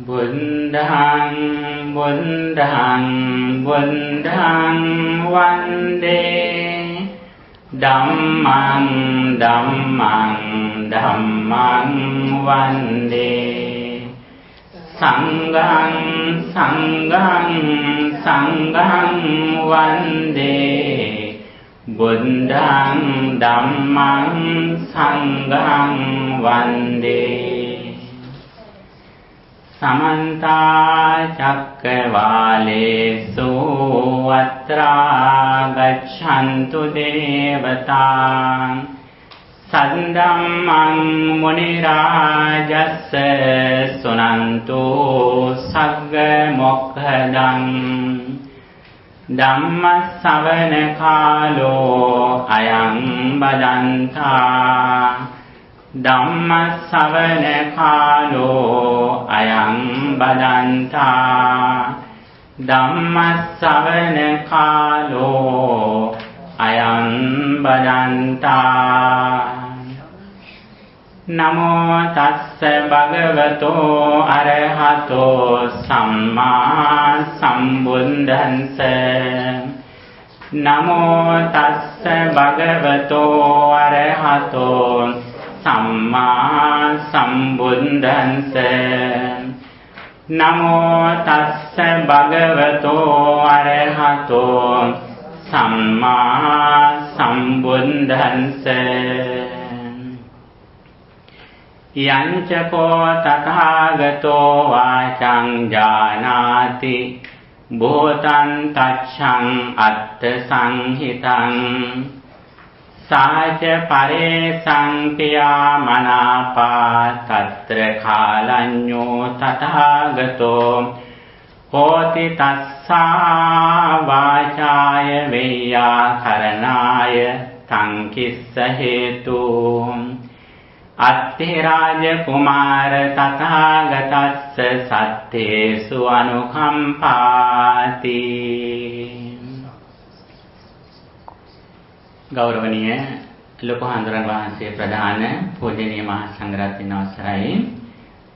Buddhaṃ buddhaṃ buddhaṃ vande Dhammaṃ dhammaṃ dhammaṃ vande Sanghaṃ sanghaṃ sanghaṃ vande Buddhaṃ dhammaṃ sanghaṃ vande Samantā cakkavālesu atrā gaccantu devatāṃ Saddhammaṃ munirājassa sunantu sagga mokkhaдаṃ Dhamma savana kālo ayaṃ badantā Dhamma savana kālo ayaṃ badantā Dhamma savana kālo ayaṃ badantā Namo tassa bhagavato arahato sammā sambuddhassa Namo tassa bhagavato arahato sammā sambuddhassa Namo tassa bhagavato arahato sammā sambuddhassa Yañcako tathāgato vācaṃ jānāti bhūtaṃ tacchaṃ atta sanhitaṃ Sāca paresaṃ piyāmanāpā tatra khālañño tathāgato hoti tassā vācāya veyyākaranaaya taṃ kissa hetu Attiraja kumāra tathāgatassa sattesu anukampāti ගෞරවනීය ලොකු හඳුරන් වහන්සේ ප්‍රධාන පූජනීය මහා සංඝරත්නයන් අවසරයි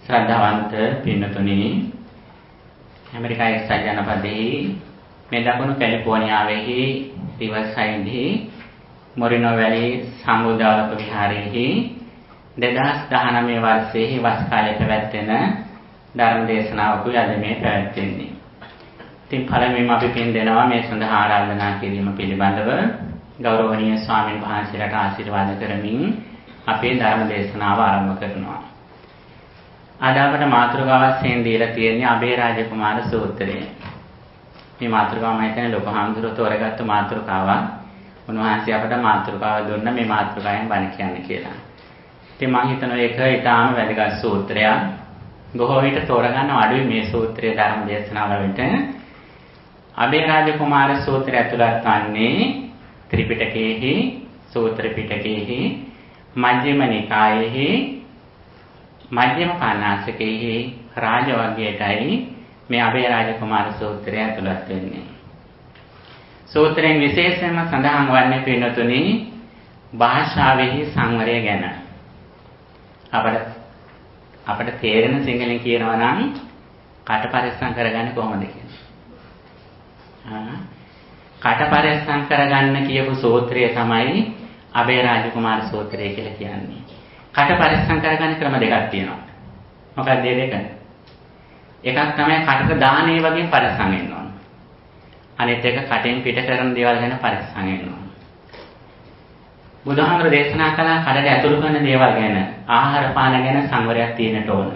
ශ්‍රද්ධාවන්ත පින්නතුනි America එක්සත් ජනපදයේ මේ දකුණු කැලිෆෝනියාවෙහි රිවර්සයිඩ්හි මොරිනෝ වැලි සම්බුද්ධාලෝක විහාරයේහි 2019 වර්ෂයේ වස් කාලයේ පැවැත්වෙන ධර්ම දේශනාවකුයි අද මේ පැවැත්වෙන්නේ. ඉතින් පළමුවෙන්ම අපි පින් දෙනවා මේ සඳහා ආරාධනා කිරීම පිළිබඳව ගෞරවනීය ස්වාමීන් වහන්සේලාට ආශිර්වාද කරමින් අපේ ධර්ම දේශනාව ආරම්භ කරනවා. අද අපට මාතෘකාව වශයෙන් දීලා තියෙන්නේ අබේරාජ කුමාර සූත්‍රය. මේ මාතෘකාව මම හිතන්නේ ලොකු හාමුදුරුවෝ තෝරගත්තු මාතෘකාවක්. උන්වහන්සේ අපට මාතෘකාව දුන්න මේ මාතෘකාවෙන් බණ කියන්න කියලා. ඉතින් මම හිතනවා ඒක ඊටාම වැදගත් සූත්‍රයක්. බොහෝ විට තෝරගන්න අඩුයි මේ සූත්‍රයේ ධර්ම දේශනාවලට. අබේරාජ කුමාර සූත්‍රය ඇතුළත් වන්නේ ත්‍රිපිටකයේහි සූත්‍ර පිටකයේහි මජ්ක්‍ධිම නිකායේහි මජ්ක්‍ධිම පාණාසකයේහි රාජ වර්ගයටයි මේ අබේරාජ කුමාර සූත්‍රය ඇතුළත් වෙන්නේ. සූත්‍රයෙන් විශේෂයෙන්ම සඳහන් වන්නේ පින්නතුනි භාෂාවෙහි සංවරය ගැන. අපට තේරෙන සිංහලෙන් කියනවා නම් කට පරිස්සම් කරගන්නේ කොහොමද කියන්නේ. කට පරිස්සම් කරගන්න කියපු සූත්‍රය තමයි අබේරාජ කුමාර සූත්‍රය කියලා කියන්නේ. කට පරිස්සම් කරගන්න ක්‍රම දෙකක් තියෙනවා. මොකක්ද මේ දෙක? එකක් තමයි කටට දාහනේ වගේ පරිස්සම් වෙන්න ඕන. අනිත් එක කටෙන් පිට කරන දේවල් ගැන පරිස්සම් වෙන්න ඕන. බුදුහාමර දේශනා කළා කඩට ඇතුළු කරන දේවල් ගැන ආහාර පාන ගැන සංවරයක් තියෙන්න ඕන.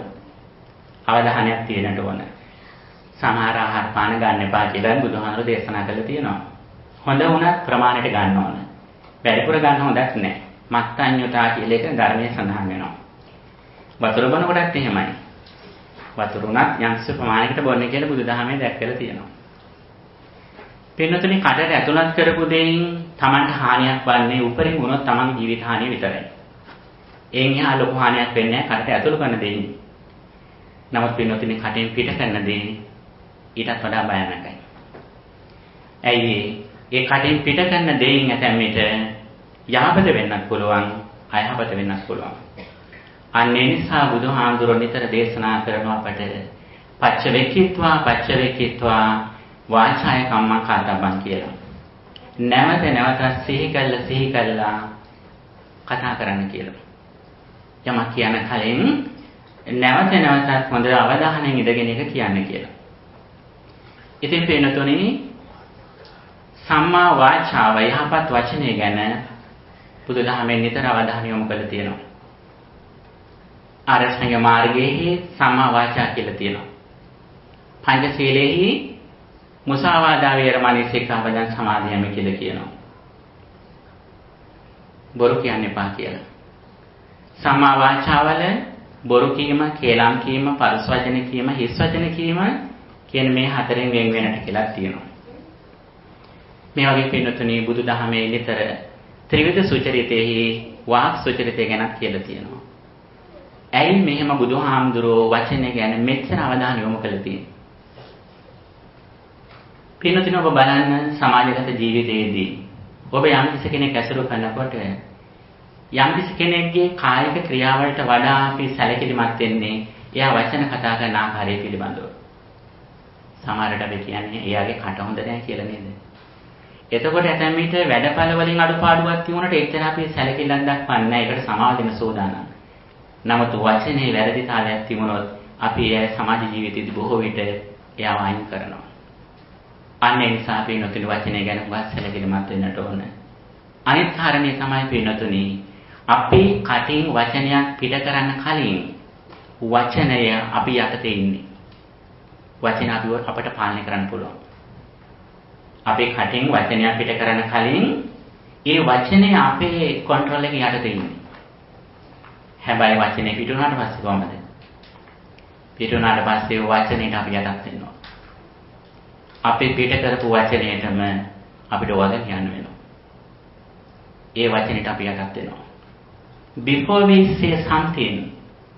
අවධානයක් තියෙන්න ඕන. සමහර ආහාර පාන ගන්න එපා කියලා බුදුහාමර දේශනා කළා තියෙනවා. හොඳ වුණත් ප්‍රමාණයට ගන්න ඕන. වැඩිපුර ගන්න හොඳක් නැහැ. මත්ඤ්‍යතා කියලා එක ධර්මයේ සඳහන් වෙනවා. වතුර බොන කොටත් එහෙමයි. වතුර උනත් යම්ස ප්‍රමාණයකට බොන්න කියලා බුදුදහමේ දැක්කලා තියෙනවා. පින්නතුනි කඩට ඇතුළත් කරපු දෙයින් Tamanට හානියක් වන්නේ උපරිම වුණොත් Tamanගේ ජීවිත හානිය විතරයි. එයින් එහා ලොකු හානියක් වෙන්නේ නැහැ කඩට ඇතුළු කරන දෙයින්. නමුත් පින්නතුනි කටෙන් පිට කරන දෙයින් ඊටත් වඩා භයානකයි. ඇයි ඒ කටින් පිට කරන දෙයින් ඇතැම් විට යහපත වෙන්නත් පුළුවන් අයහපත වෙන්නත් පුළුවන්. අන්න ඒ නිසා බුදුහාමුදුරුවෝ නිතර දේශනා කරන අපට පච්චවෙක්කිත්වා වාචාය කම්මං කාතබ්බං කියලා. නැවත නැවත සිහි කළා කතා කරන්න කියලා. යමක් කියන කලින් නැවත නැවතත් හොඳ අවධානයෙන් ඉඳගෙන එක කියන්න කියලා. ඉතින් පින්නතුනි සම්මා වාචාව යහපත් වචනය ගැන බුදුදහමෙන් නිතර අවධානය යොමු කරලා තියෙනවා. ආරෂ්ඨංග මාර්ගයේ සම්මා වාචා කියලා තියෙනවා. පංචශීලයේහි මුසාවාදා වේරමණී සික්ඛාපදං සමාදියාමි කියලා කියනවා. බොරු කියන්න එපා කියලා. සම්මා වාචාවල බොරු කීම, කේලම් කීම, පරස වචන කීම, හිස් වචන කීම කියන මේ හතරෙන් වෙන් වෙනට කියලා තියෙනවා. මේ වගේ පින්නතුණි බුදුදහමේ නිතර ත්‍රිවිධ සුචරිතෙහි වාක් සුචරිතය ගැන කියලා තියෙනවා. ඇයි මෙහෙම බුදුහාමුදුරෝ වචනේ ගැන මෙච්චර අවධානය යොමු කළේ තියෙන්නේ? පින්නතුණි ඔබ බලන්න සමාජගත ජීවිතයේදී ඔබ යම් කෙනෙක් ඇසුරු කරනකොට යම් කෙනෙක්ගේ කායික ක්‍රියාවලට වඩා අපි සැලකිලිමත් වෙන්නේ එයා වචන කතා කරන ආකාරය පිළිබඳව. සමහරට අපි කියන්නේ එයාගේ කට හොඳ නැහැ කියලා නේද? එතකොට ඇතැම් විට වැඩපළ වලින් අඩුපාඩුවක් තියුණාට එච්චර අපි සැලකිල්ලක් දක්වන්නේ නැහැ. ඒකට සමාව දෙන්න සූදානම්. නමුත් වචනේ වැරදි තාලයක් තිබුණොත් අපි ඒ සමාජ ජීවිතයේදී බොහෝ විට එයාව අයින් කරනවා. අන්න ඒ නිසා පින්නතුනි වචනේ ගැන හුඟක් සැලකිලිමත් වෙන්නට ඕන. අනිත් කාරණේ තමයි පින්නතුනි අපි කටින් වචනයක් පිට කරන්න කලින් වචනය අපි යටතේ ඉන්නේ. වචන අපිට පාලනය කරන්න පුළුවන්. අපේ කටින් වචනයක් පිට කරන්න කලින් ඒ වචනේ අපේ කන්ට්‍රෝල් එකේ යටතේ ඉන්නේ. හැබැයි වචනේ පිට වුණාට පස්සේ කොහමද? පිට වුණාට පස්සේ වචනේට අපි යටත් වෙනවා. අපේ පිට කරපු වචනේටම අපිට වද කියන්න වෙනවා. ඒ වචනේට අපි යටත් වෙනවා. Before we say something,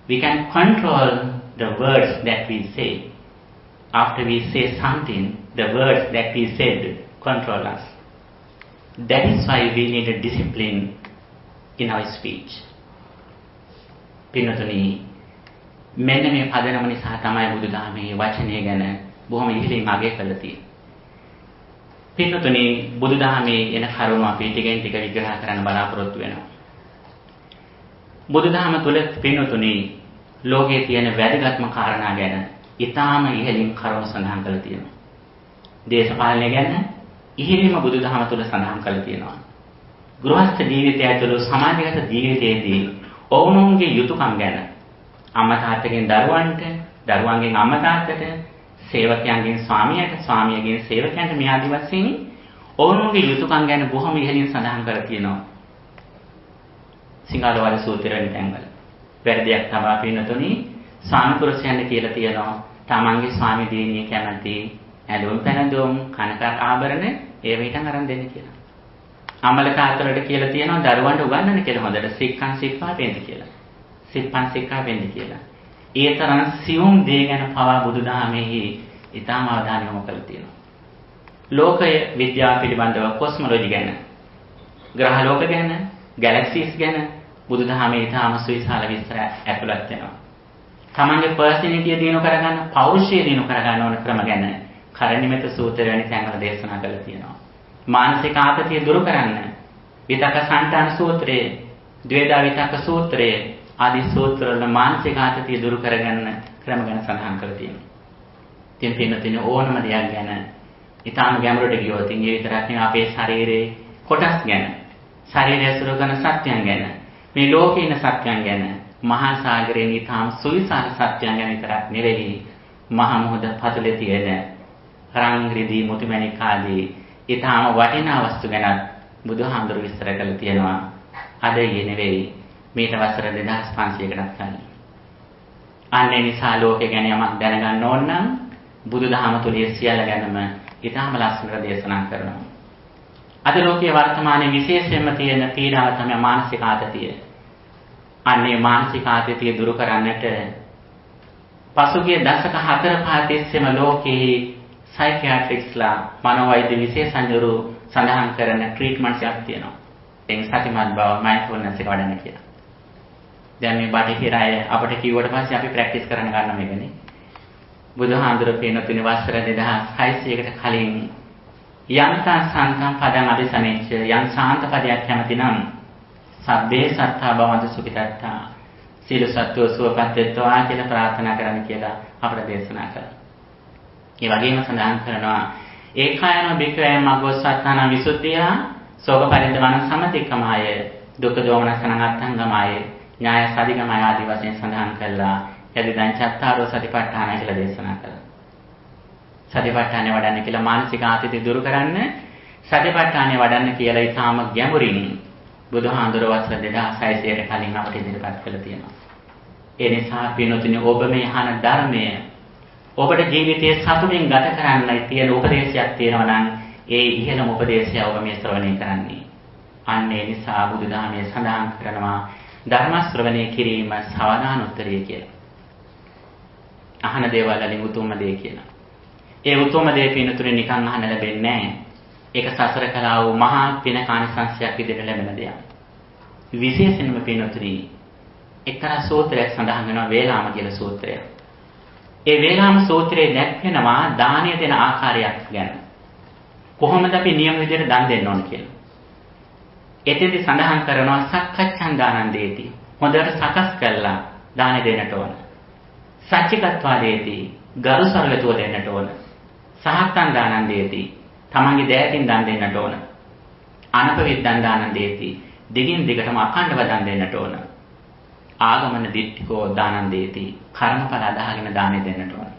we can control the words that we say. After we say something, the words that we said control us. That is why we need a discipline in our speech. පින්නතුනි මෙන්න මේ පදනම නිසා තමයි බුදුදහමේ වචනය ගැන බොහොම ඉහළින් අගය කළා තියෙන්නේ. පින්නතුනි බුදුදහමේ එන කරුණු අපි ටිකෙන් ටික විග්‍රහ කරන්න බලාපොරොත්තු වෙනවා. බුදුදහම තුල පින්නතුනි ලෝකයේ තියෙන වැදගත්ම කාරණා ගැන ඊටාම ඉහළින් කරුණු සඳහන් කරලා තියෙනවා. දේශපාලනය ගැන ඉහළින්ම බුදුදහම තුල සඳහන් කරලා තියෙනවා. ගෘහස්ත ජීවිතය ඇතුළු සමාජගත ජීවිතයේදී ඔවුන්ගේ යුතුයකම් ගැන අම්මා තාත්තගෙන් දරුවන්ට, දරුවන්ගෙන් අම්මා තාත්තට, සේවකයන්ගෙන් ස්වාමියාට, ස්වාමියාගෙන් සේවකයන්ට මේ ආදි වශයෙන් ඔවුන්ගේ යුතුයකම් ගැන බොහොම ඉහළින් සඳහන් කරලා තියෙනවා. සිංහල වල සූත්‍රයෙන් තැන්වල. වැරදියක් තමයි පින්නතුනි ස්වාමි පුරුෂයන්ට කියලා තියෙනවා. තමන්ගේ ස්වාමි දිනිය කැමති ඇලුම් පැනදුම් කනක ආභරණ ඒ විතරක් අරන් දෙන්න කියලා. අමල තාත්තලට කියලා තියෙනවා දරුවන්ට උගන්වන්න කියලා හොඳට සික්කන් සික්පා වෙන්න කියලා. සික්පන් සික්කා වෙන්න කියලා. ඒ තරම් සියුම් දේ ගැන පවා බුදුදහමෙහි ඊටම අවධානය යොමු කරලා තියෙනවා. ලෝකය විද්‍යාව පිළිබඳව කොස්මොලොජි ගැන, ග්‍රහ ලෝක ගැන, ගැලැක්සිස් ගැන බුදුදහමේ ඊටම සුවිශාල විස්තර ඇතුළත් වෙනවා. තමන්ගේ පර්සනැලිටිය දිනු කරගන්න, පෞරුෂය දිනු කරගන්න ඕන ක්‍රම ගැන කරණිමෙත සූත්‍රය වැනි තැන්වල දේශනා කරලා තියෙනවා. මානසික ආතතිය දුරු කරන්න විතක සංතාන සූත්‍රයේ, ද්වේදා විතක සූත්‍රයේ ආදී සූත්‍රවල මානසික ආතතිය දුරු කරගන්න ක්‍රම ගැන සඳහන් කරලා තියෙනවා. ඉතින් පින්නතින ඕනම දෙයක් ගැන ඊටාම ගැඹුරට ගියොත් ඒ විතරක් නෙවෙයි අපේ ශරීරයේ කොටස් ගැන, ශරීරය ඇසුරු කරන සත්‍යයන් ගැන, මේ ලෝකේ ඉන්න සත්‍යයන් ගැන, මහා සාගරයේ ඊටාම සුවිශාල සත්‍යයන් ගැන විතරක් නෙවෙයි මහා මොහොත පතුලේ තියෙන රන් රිදී මුතුමැණික් ආදී ඊටාම වටිනා වස්තු ගැන බුදුහාමුදුරු විස්තර කරලා තියෙනවා. අද ඊයේ නෙවෙයි මේට වසර 2500කටත් කලින්. අනේ නිසා ලෝකේ ගැන යමක් දැනගන්න ඕන නම් බුදුදහම තුලේ සියල්ල ගැනම ඊටාම ලස්සනට දේශනා කරනවා. අද ලෝකයේ වර්තමානයේ විශේෂයෙන්ම තියෙන පීඩාව තමයි මානසික ආතතිය. අනේ මානසික ආතතිය දුරු කරන්නට පසුගිය දශක 4-5 තිස්සේම ලෝකයේ සයිකියාට්‍රික්ස්ලා මනෝවෛද්‍ය විශේෂඥවරු සඳහන් කරන ට්‍රීට්මන්ට්ස් එකක් තියෙනවා. එයින් සතිමත් බව මයින්ඩ්ෆුල්නස් එක වඩන්න කියලා. දැන් මේ බටහිර අය අපිට කිව්වට පස්සේ අපි ප්‍රැක්ටිස් කරන්න ගන්න මේකනේ. බුදුහාඳුර පින්නතුනි වසර 2600කට කලින් යන්තා සන්තම් පදං අபிසමෙච්ච යන් ශාන්ත පදයක් කැමතිනම් සබ්බේ සත්තා භවන්තු සුඛිතත්තා සීල සත්වෝ සුවපත් වෙත්වා කියලා ප්‍රාර්ථනා කරන්න කියලා අපට දේශනා කළා. ඒ වගේම සඳහන් කරනවා ඒකායන බික්කය මග්ගොස්සත්තාන විසුද්ධිය සෝක පරිද්දවන සමතික්කමාය දුක්ඛ දෝමනසන අත්ංගමාය ඥාය සදිගමය ආදී වශයෙන් සඳහන් කළා. යදිදං චත්තාරෝ සතිපට්ඨාන කියලා දේශනා කළා. සතිපට්ඨානේ වඩන්න කියලා මානසික ආතති දුරු කරන්න සතිපට්ඨානේ වඩන්න කියලා ඊටාම ගැඹුරින් බුදුහාඳුර වසර 2600ට කලින් අපට ඉදිරිපත් කළා තියෙනවා. ඒ නිසා පින්වතුනි ඔබ මේ අහන ධර්මය ඔබට ජීවිතයේ සතුටින් ගත කරන්නයි තියෙන උපදේශයක් තියෙනවා නම් ඒ ඉහළම උපදේශය ඔබ මේ ශ්‍රවණය කරන්නේ. අන්න ඒ නිසා බුදුදහමේ සඳහන් කරනවා ධර්ම ශ්‍රවණය කිරීම සවදානුත්තරිය කියලා. අහන දේවල් වලින් උතුම්ම දේ කියලා. ඒ උතුම්ම දේ පින්තුනේ නිකන් අහන්න ලැබෙන්නේ නැහැ. ඒක සසර කළා වූ මහා පින කාණිසංශයක් විදිහට ලැබෙන දෙයක්. විශේෂයෙන්ම පින්තුනේ එක්තරා සූත්‍රයක් සඳහන් වෙනවා වේලාම කියලා සූත්‍රය. ඒ වේලාම සූත්‍රයේ දැක්වෙනවා දානය දෙන ආකාරයක් ගැන. කොහොමද අපි නියම විදිහට දන් දෙන්න ඕන කියලා. එතෙන්දි සඳහන් කරනවා සක්කච්ඡන් දානන් දෙති. හොඳට සකස් කරලා දාන දෙන්නට ඕන. සච්චිකත්වා දෙති. ගරුසරලතුව දෙන්නට ඕන. සහත්තන් දානන් දෙති. තමන්ගේ දෑතින් දන් දෙන්නට ඕන. අනපවිද්දන් දානන් දෙති. දිගින් දිගටම අඛණ්ඩව දන් දෙන්නට ඕන. ආගමන දිට්ඨිකෝ දානන් දෙති. කර්මඵල අදහගෙන දානෙ දෙන්නට ඕන.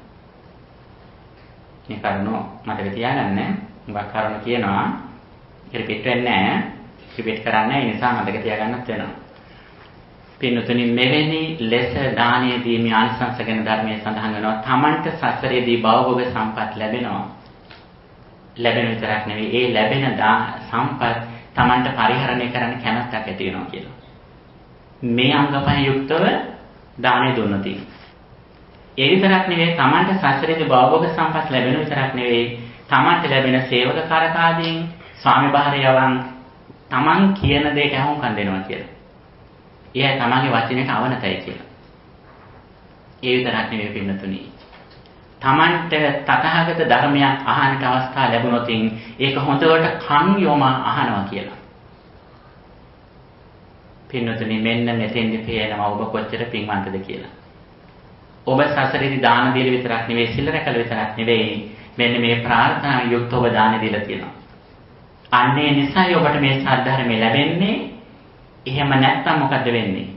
මේ කරුණෝ මතක තියාගන්න. උඹ කරුණ කියනවා රිපීට් වෙන්නේ නැහැ. රිපීට් කරන්නේ ඒ නිසා මතක තියාගන්නත් වෙනවා. පින්නතුනි මෙවැනි ලෙස දානීය දීමේ ආනිසංස ගැන ධර්මයේ සඳහන් වෙනවා. තමන්ට සසරේදී භවභෝග සම්පත් ලැබෙනවා. ලැබෙන විතරක් නෙවෙයි ඒ ලැබෙන සම්පත් තමන්ට පරිහරණය කරන්න කැමැත්තක් ඇති වෙනවා කියලා. මේ අංග පහෙන් යුක්තව දානෙ දුන්නොත් ඒ විතරක් නෙවෙයි තමන්ට සසරේදී භවභෝග සම්පත් ලැබෙන විතරක් නෙවෙයි තමන්ට ලැබෙන සේවක කරකාදීන් ස්වාමි භාර්යාවන් තමන් කියන දෙයට අහුම්කම් දෙනවා කියලා. එයා තමන්ගේ වචනයට අවනතයි කියලා. ඒ විතරක් නෙවෙයි පින්නතුනි. තමන්ට තථාගත ධර්මයක් අහන්නට අවස්ථාව ලැබුණොත් ඒක හොඳට කන් යොම අහනවා කියලා. පින්නතුනි මෙන්න මෙතෙන්දි පේනවා ඔබ කොච්චර පින්වන්තද කියලා. ඔබ සසරේදී දාන දීලා විතරක් නෙවෙයි සිල් රැකලා විතරක් නෙවෙයි මෙන්න මේ ප්‍රාර්ථනා යුක්තව ඔබ දාන දීලා තියෙනවා. අන්නේ නිසායි ඔබට මේ සද්ධර්මය ලැබෙන්නේ. එහෙම නැත්නම් මොකද වෙන්නේ?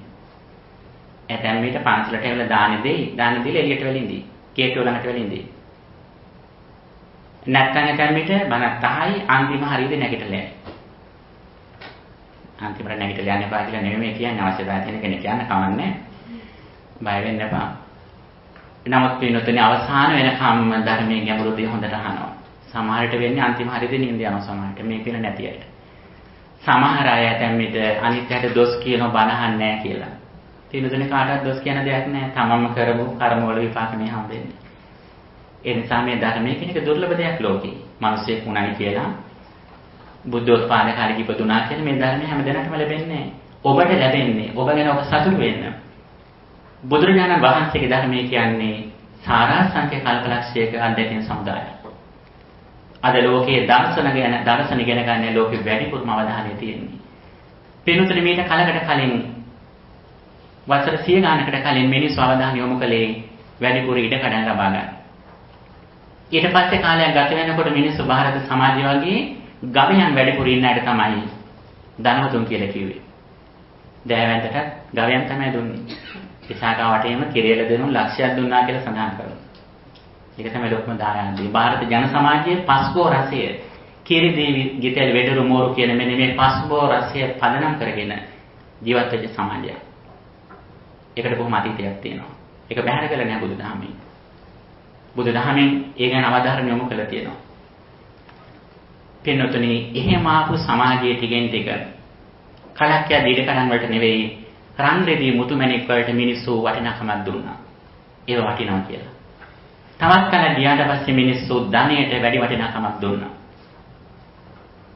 ඇතැම් විට පන්සලට ඇවිල්ලා දාන දෙයි. දාන දීලා එළියට වෙලින්දී. කේටුව ළඟට වෙලින්දී. නැත්නම් ඇතැම් විට බණක් අහයි අන්තිම හරියදී නැගිටලා යයි. අන්තිමට නැගිටලා යන්න එපා කියලා නෙමෙයි කියන්නේ අවශ්‍යතාවය තියෙන කෙනෙක් කියන්න කවන්නේ. බය වෙන්න එපා. නමුත් පින්නොතනේ අවසාන වෙනකම් ධර්මයේ ගැඹුරුදී හොඳට අහනවා. සමහරට වෙන්නේ අන්තිම හරියදී නිින්ද යනවා සමහරට මේ පින නැති අයට. සමහර අය ඇතැම් විට අනිත් අයට දොස් කියනවා බණ අහන්නේ නැහැ කියලා. පින්නොතනේ කාටවත් දොස් කියන දෙයක් නැහැ. තමන්ම කරපු කර්මවල විපාක මේ හම්බෙන්නේ. ඒ නිසා මේ ධර්මයේ කෙනෙක් දුර්ලභ දෙයක් ලෝකේ. මිනිස්සෙක් වුණයි කියලා බුද්ධෝත්පාද කාලෙක ඉපදුනා කියලා මේ ධර්මය හැමදැනටම ලැබෙන්නේ නැහැ. ඔබට ලැබෙන්නේ ඔබ ගැන ඔබ සතුටු වෙන්න. බුදුරජාණන් වහන්සේගේ ධර්මය කියන්නේ සාරාංශක කල්පලක්ෂයක අධ්‍යයන සමුදායයක්. අද ලෝකයේ දර්ශන ගැන ගන්න ලෝකෙ වැඩිපුරම අවධානය තියෙන්නේ. පිනුතුනි මේක කලකට කලින් වසර 100 ගානකට කලින් මිනිස්සු අවධානය යොමු කළේ වැඩිපුර ඉඩ කඩන් ලබා ගන්න. ඊට පස්සේ කාලයක් ගත වෙනකොට මිනිස්සු ಭಾರತ සමාජය වගේ ගවයන් වැඩිපුර ඉන්න අයට තමයි ධනවතුන් කියලා කිව්වේ. දෑවැන්තට ගවයන් තමයි දුන්නේ. විසාකාවටේම කිරියල දෙනු ලක්ෂයක් දුන්නා කියලා සඳහන් කරනවා. ඒක තමයි ලොකුම දායාදී. ಭಾರತ ජන සමාජයේ පස්බෝ රසය, කිරිදේවි, ගිතෙල්, වෙඩරු, මෝරු කියන මෙන්න මේ පස්බෝ රසය පදනම් කරගෙන ජීවත් වෙච්ච සමාජයක්. ඒකට බොහොම අතීතයක් තියෙනවා. ඒක බැහැර කළ නැහැ බුදුදහමෙන්. බුදුදහමෙන් ඒ ගැන අවධාරණ යොමු කළා තියෙනවා. පින්නතුනි එහෙම ආපු සමාජයේ ටිකෙන් ටික කලක් යා දීඩ කඩන් වලට නෙවෙයි රන් රෙදි මුතුමැණික් වලට මිනිස්සු වටිනාකමක් දුන්නා. ඒව වටිනවා කියලා. තවත් කලක් ගියාට පස්සේ මිනිස්සු ධනයට වැඩි වටිනාකමක් දුන්නා.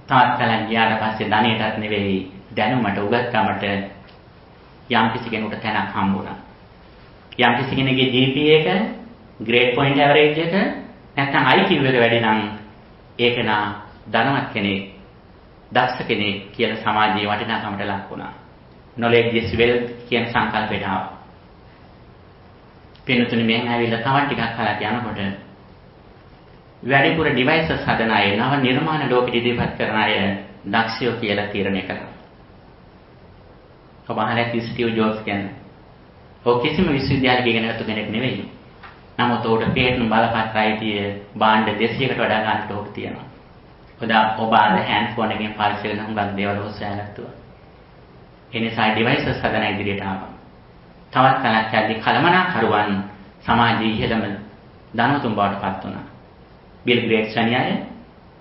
තවත් කලක් ගියාට පස්සේ ධනයටත් නෙවෙයි දැනුමට උගත්කමට යම් කිසි කෙනෙකුට තැනක් හම්බුණා. යම් කිසි කෙනෙකුගේ GPA එක grade point average එක නැත්නම් IQ එක වැඩි නම් ඒක නා ධනවත් කෙනෙක්, දක්ෂ කෙනෙක් කියලා සමාජයේ වටිනාකමට ලක් වුණා. knowledge is wealth කියන සංකල්පයට ආවා. පින්තුනි මෙහෙන් ඇවිල්ලා තවත් ටිකක් කලක් යනකොට වැඩිපුර devices හදන අය, නව නිර්මාණ ලෝකෙට ඉදිරිපත් කරන අය දක්ෂයෝ කියලා තීරණය කළා. ඔබ අහලා ස්ටිව් ජොබ්ස් කියන්නේ. ඔව් කිසිම විශ්වවිද්‍යාලයක ඉගෙන ගත්ත කෙනෙක් නෙවෙයි. නමුත් උඩ පේටන් බලපත් අයිතිය භාණ්ඩ 200කට වඩා ගන්නට උඩ තියෙනවා. ඔබ අද හෑන්ඩ් ෆෝන් එකෙන් පාවිච්චි කරන හුඟක් දේවල් හොස්සෑගත්තුවා. ඒ නිසා devices හදන ඉදිරියට ආවා. තවත් කලක් යද්දී කලමනාකරුවන් සමාජයේ ඉහළම ධනවතුන් බවට පත් වුණා. බිල් ගේට්ස් අනියය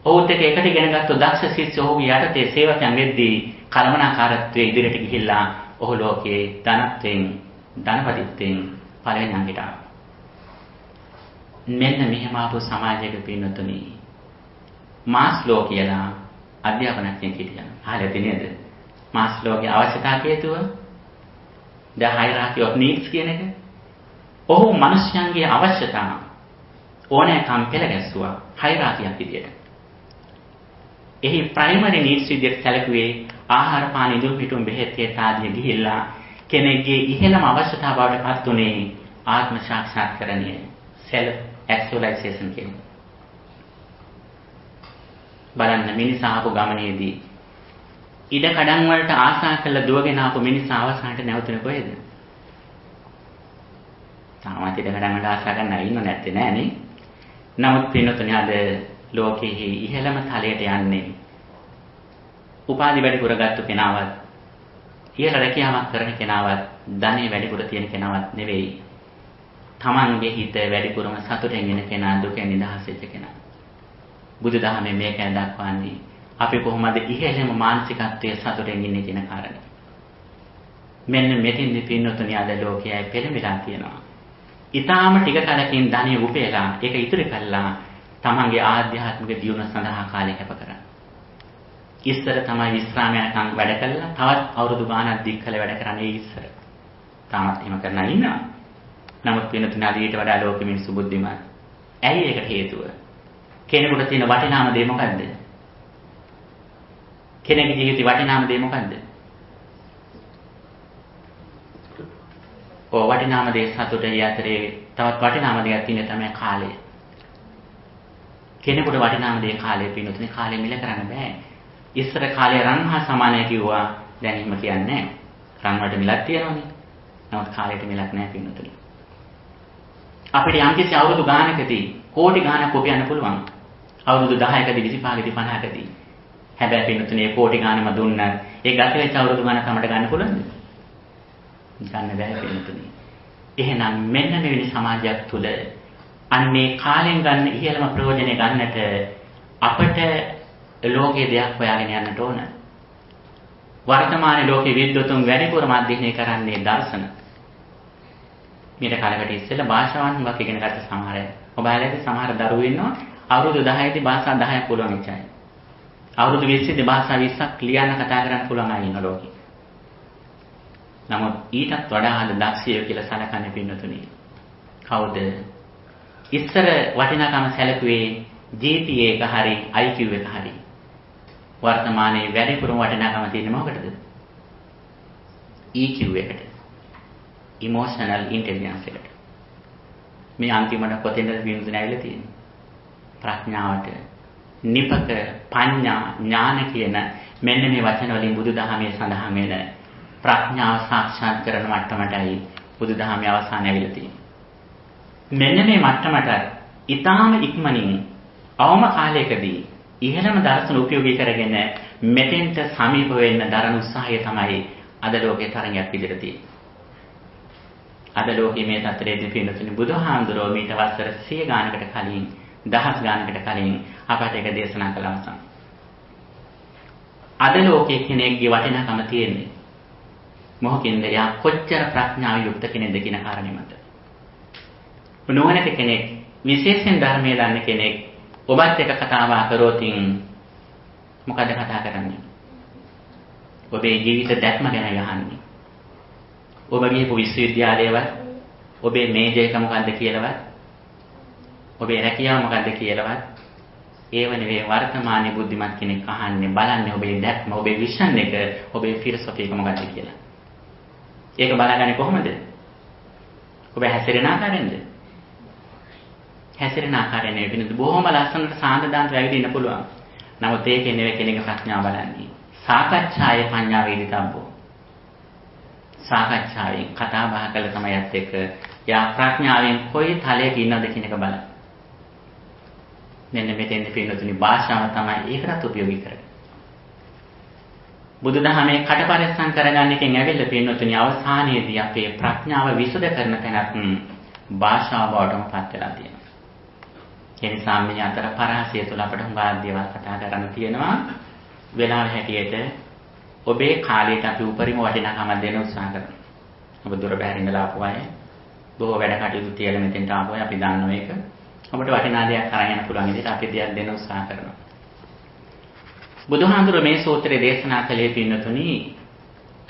ඔහුත් එකට ඉගෙන ගත්ත දක්ෂ ශිෂ්‍ය ඔහු යටතේ සේවකයන් වෙද්දී කලමනාකාරත්වයේ ඉදිරියට ගිහිල්ලා ඔහු ලෝකයේ ධනත්වයෙන් ධනපතිත්වයෙන් පළවෙනි අංගයට ආවා. මෙන්න මෙහෙම ආපු සමාජයක පින්නතුනි මාස්ලෝ කියලා අධ්‍යාපනඥයෙක් හිටියා. අහලා තියෙනවද? මාස්ලෝගේ අවශ්‍යතා හේතුව the hierarchy of needs කියන එක. ඔහු මිනිස්යන්ගේ අවශ්‍යතා ඕනෑකම් පෙළ ගැස්සුවා hierarchy එකක් විදියට. එහි primary needs විදියට සැලකුවේ ආහාර පාන ඉඳුල් පිටුම් බෙහෙත් ආදිය ගිහිල්ලා කෙනෙක්ගේ ඉහළම අවශ්‍යතාව බවට පත් උනේ ආත්ම සාක්ෂාත්කරණය self actualization කියන්නේ. බලන්න මිනිසා ආපු ගමනේදී ඉඩ කඩන් වලට ආශා කළ දුවගෙන ආපු මිනිසා අවසානට නැවතුනේ කොහෙද? තාමත් ඉඩ කඩන් වලට ආශා කරන්න ඉන්නව නැත්තේ නෑනේ. නමුත් පින්නතුනි අද ලෝකෙහි ඉහළම තලයට යන්නේ උපාධි වැඩිපුර ගත්ත කෙනාවත් ඉහළ රැකියාවක් කරන කෙනාවත් ධනෙ වැඩිපුර තියෙන කෙනාවත් නෙවෙයි. තමන්ගේ හිත වැඩිපුරම සතුටෙන් ඉන්න කෙනා, දුකෙන් නිදහස් වෙච්ච කෙනා. බුදුදහමේ මේක දක්වන්නේ අපි කොහොමද ඉහළම මානසිකත්වයේ සතුටෙන් ඉන්නේ කියන කාරණේ. මෙන්න මෙතින්දි පින්නතුනි අද ලෝකයේ පෙළඹිලා තියෙනවා. ඊටාම ටික කලකින් ධනිය උපයලා ඒක ඉතුරු කළා තමන්ගේ ආධ්‍යාත්මික දියුණුව සඳහා කාලය කැප කරා. ඉස්සර තමයි විශ්‍රාමයන්කම් වැඩ කළා. තවත් අවුරුදු ගාණක් දික් කළ වැඩ කරන්නේ ඉස්සර. තාමත් එහෙම කරලා ඉන්නවා. නමුත් පින්නතුනි අද ඊට වඩා ලෝකෙ මිනිස්සු බුද්ධිමත්. ඇයි ඒකට හේතුව? කෙනෙකුට තියෙන වටිනාම දේ මොකද්ද? කෙනෙකුගේ ජීවිතේ වටිනාම දේ මොකද්ද? වටිනාම දේ සතුටේ අතරේ තවත් වටිනාම දෙයක් තියෙන තමයි කාලය. කෙනෙකුට වටිනාම දේ කාලය පින්නතුනේ කාලය මිල කරන්න බෑ. ඉස්සර කාලේ රන් හා සමානයි කිව්වා දැන් එහෙම කියන්නේ නෑ. රන් වලට මිලක් තියෙනවනේ. නමුත් කාලයට මිලක් නෑ පින්නතුනේ. අපිට යම්කිසි අවුරුදු ගානකදී කෝටි ගානක් උපයන්න පුළුවන්. අවුරුදු 10කදී 25කදී 50කදී. හැබැයි පින්නතුනේ කෝටි ගානම දුන්නත් ඒ ගත වෙච්ච අවුරුදු ගාන තමයි ගන්න පුළුවන්ද? ගන්න බැහැ පින්නතුනේ. එහෙනම් මෙන්න මෙවැනි සමාජයක් තුල අන්නේ කාලෙන් ගන්න ඉහළම ප්‍රයෝජනෙ ගන්නට අපට ලෝකයේ දෙයක් හොයාගෙන යන්නට ඕන. වර්තමාන ලෝකයේ විද්වතුන් වැඩිපුරම අධ්‍යයනය කරන්නේ දර්ශන. මීට කාලයකට ඉස්සෙල්ලා භාෂාවන් හුඟක් ඉගෙන ගත්ත සමහර අය. ඔබ ආලේදී සමහර දරුවෝ ඉන්නවා අවුරුදු 10දී භාෂා 10ක් පුළුවන් ඉච්චායි. අවුරුදු 20දී භාෂා 20ක් ලියන්න කතා කරන්න පුළුවන් අය ඉන්න ලෝකේ. නමුත් ඊටත් වඩා අද දක්ෂයෝ කියලා සැලකන්නේ පින්නතුනි. කවුද? ඉස්සර වටිනාකම සැලකුවේ GPA එක හරි IQ එක හරි. වර්තමානයේ වැඩිපුරම වටිනාකම තියෙන්නේ මොකටද? EQ එකට. Emotional intelligence එකට. මේ අන්තිමට කොතෙන්ද විමුක්තිය ඇවිල්ලා තියෙන්නේ? ප්‍රඥාවට. නිපක පඤ්ඤා ඥාන කියන මෙන්න මේ වචන වලින් බුදුදහමේ සඳහන් වෙන ප්‍රඥාව සාක්ෂාත් කරන මට්ටමටයි බුදුදහමේ අවසානය ඇවිල්ලා තියෙන්නේ. මෙන්න මේ මට්ටමට ඊටාම ඉක්මනින් අවම කාලයකදී ඉහළම දර්ශන උපයෝගී කරගෙන මෙතෙන්ට සමීප වෙන්න දරන උත්සාහය තමයි අද ලෝකේ තරඟයක් විදිහට තියෙන්නේ. අද ලෝකයේ මේ තත්ත්වයේදී පින්නතුනි බුදුහාමුදුරුවෝ මීට වසර 100 ගානකට කලින් දහස් ගානකට කලින් අපට ඒක දේශනා කළා. අද ලෝකයේ කෙනෙක්ගේ වටිනාකම තියෙන්නේ මොහොතින්ද යා කොච්චර ප්‍රඥාව යුක්ත කෙනෙක්ද කියන කාරණේ මත. නුවණැති කෙනෙක් විශේෂයෙන් ධර්මයේ දන්න කෙනෙක් ඔබත් එක්ක කතාව කරොතින් මොකද කතා කරන්නේ? ඔබේ ජීවිත දැක්ම ගැන යහන්නේ. ඔබ ගිහපු විශ්වවිද්‍යාලයේවත් ඔබේ මේජර් එක මොකද්ද කියලාවත් ඔබේ රැකියාව මොකද්ද කියලාවත් ඒව නෙවෙයි වර්තමානයේ බුද්ධිමත් කෙනෙක් අහන්නේ බලන්නේ ඔබේ දැක්ම, ඔබේ විෂන් එක, ඔබේ ෆිලොසොෆි එක මොකද්ද කියලා. ඒක බලාගන්නේ කොහොමද? ඔබ හැසිරෙන ආකාරයෙන්ද? හැසිරෙන ආකාරයෙන් නෙවෙයි බොහොම ලස්සනට සාන්දදාන්ත වැවිදින්න පුළුවන්. නමුත් ඒකේ නෙවෙයි කෙනෙක්ගේ ප්‍රඥාව බලන්නේ. සාකච්ඡායේ පඤ්ඤා වේදිතබ්බෝ. සාකච්ඡාවෙන් කතා බහ කළ තමයිත් එක්ක යා ප්‍රඥාවෙන් කොයි තලයක ඉන්නවද කියන එක බලන්න. මෙන්න මෙතෙන්ද පින්නතුනි භාෂාව තමයි ඒකටත් උපයෝගී කරන්නේ. බුදුදහමේ කටපරිස්සම් කරගන්න එකෙන් ඇවිල්ලා පින්නතුනි අවසානයේදී අපේ ප්‍රඥාව විසුද්ධ කරන තැනත් භාෂාව බවටම පත් වෙලා තියෙනවා. ඒ නිසා මේ අතර පරාසය තුළ අපට හුඟා දේවල් කතා කරන්න තියෙනවා. වෙලාව හැටියට ඔබේ කාලයට අපි උපරිම වටිනාකම දෙන්න උත්සාහ කරනවා. ඔබ දුර බැහැර ඉඳලා ආපු අය බොහෝ වැඩ කටයුතු තියලා මෙතෙන්ට ආපු අය අපි දන්නවා ඒක. ඔබට වටිනා දෙයක් අරන් යන්න පුළුවන් විදිහට අපි දෙයක් දෙන්න උත්සාහ කරනවා. බුදුහාමුදුරුවෝ මේ සූත්‍රය දේශනා කළේ පින්නතුනි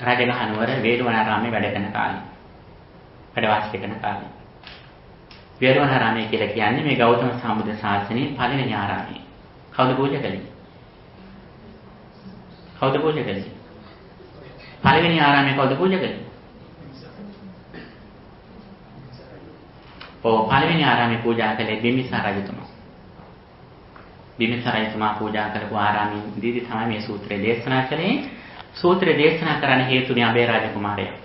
රජගහ නුවර වේළුවනාරාමේ වැඩ කරන කාලේ. වැඩ වාසය කරන කාලේ. වේළුවනාරාමය කියලා කියන්නේ මේ ගෞතම සම්බුද්ධ ශාසනයේ පළවෙනි ආරාමය. කවුද පූජා කළේ? කවුද පූජා කළේ? පළවෙනි ආරාමයේ කවුද පූජා කළේ? පළවෙනි ආරාමයේ පූජා කළේ බිම්බිසාර රජතුමා. බිම්බිසාර රජතුමා පූජා කරපු ආරාමයේදී තමයි මේ සූත්‍රය දේශනා කළේ. සූත්‍රය දේශනා කරන්න හේතුනේ අබේ රජකුමාරයා.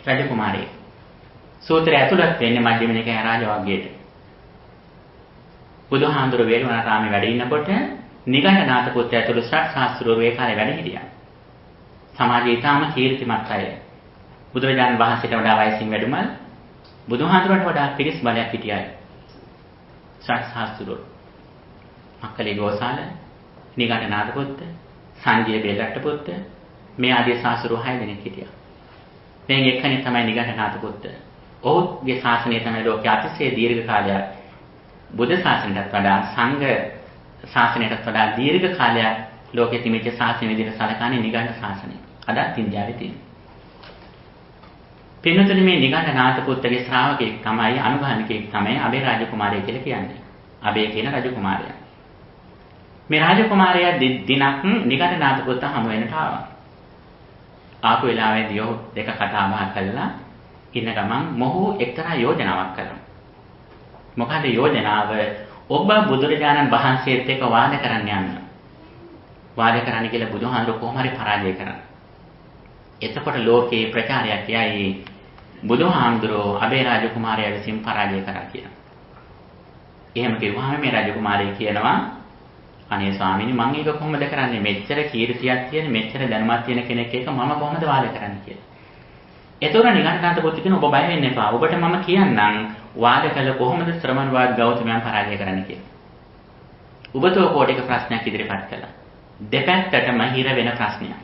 රජකුමාරයෙක්. සූත්‍රය ඇතුළත් වෙන්නේ මධ්‍යම නිකාය රාජ වර්ගයට. බුදුහාමුදුරුවෝ වේළුවනාරාමේ වැඩ ඉන්නකොට නිගණ්ඨනාථ පුත්‍රය ඇතුළු ශ්‍රාවක ශාස්ත්‍රවරු ඒ කාලේ වැඩ හිටියා. සමාජයේ ඊටාම කීර්තිමත් අය. බුදුරජාණන් වහන්සේට වඩා වයසින් වැඩිමල් බුදුහාමුදුරන්ට වඩා පිරිස් බලයක් හිටියයි. ශ්‍රාවක ශාස්ත්‍රවරු. මක්කලි ගෝසාල, නිගණ්ඨනාථ පුත්‍ර, සංජය බෙල්ලට්ට පුත්‍ර මේ ආදී ශාස්ත්‍රවරු 6 දෙනෙක් හිටියා. මෙන් එක්කෙනෙක් තමයි නිගණ්ඨනාථ පුත්‍ර. ඔහුගේ ශාසනය තමයි ලෝකයේ අතිශය දීර්ඝ කාලයක් බුද්ධ ශාසනයටත් වඩා සංඝ ශාසනයටත් වඩා දීර්ඝ කාලයක් ලෝකයේ තිබිච්ච ශාසන විදිහට සැලකන්නේ නිගණ්ඨ ශාසනය. අදත් ඉන්දියාවේ තියෙනවා. පින්නතුනි මේ නිගණ්ඨනාථ පුත්‍රගේ ශ්‍රාවකෙක් තමයි අනුගාමිකයෙක් තමයි අබේ රාජකුමාරය කියලා කියන්නේ. අබේ කියන රජකුමාරයා. මේ රාජකුමාරයා දිනක් නිගණ්ඨනාථ පුත්‍ර හමු වෙනට ආවා. ආපු වෙලාවේදී ඔහු දෙක කතා බහ කළා. ඉන්න ගමන් මොහු එක්තරා යෝජනාවක් කළා. මොකද යෝජනාව ඔබ බුදුරජාණන් වහන්සේත් එක්ක වාද කරන්න යන්න. වාද කරන්න කියලා බුදුහාමුදුරුවෝ කොහොම හරි පරාජය කරන්න. එතකොට ලෝකේ ප්‍රචාරයක් යයි බුදුහාමුදුරුවෝ අබේ රාජකුමාරයා විසින් පරාජය කරා කියලා. එහෙම කිව්වහම මේ රාජකුමාරයා කියනවා අනේ ස්වාමීනි මම ඒක කොහොමද කරන්නේ? මෙච්චර කීර්තියක් තියෙන මෙච්චර දැනුමක් තියෙන කෙනෙක් එක්ක මම කොහොමද වාද කරන්නේ කියලා. එතකොට නිගණ්ඨනාථ පුත්‍ර කියන ඔබ බය වෙන්න එපා. ඔබට මම කියන්නම් වාද කළ කොහොමද ශ්‍රමණ වාද ගෞතමයන් පරාජය කරන්න කියලා. ඔබතෝ කෝටික ප්‍රශ්නයක් ඉදිරිපත් කළා. දෙපැත්තටම හිර වෙන ප්‍රශ්නයක්.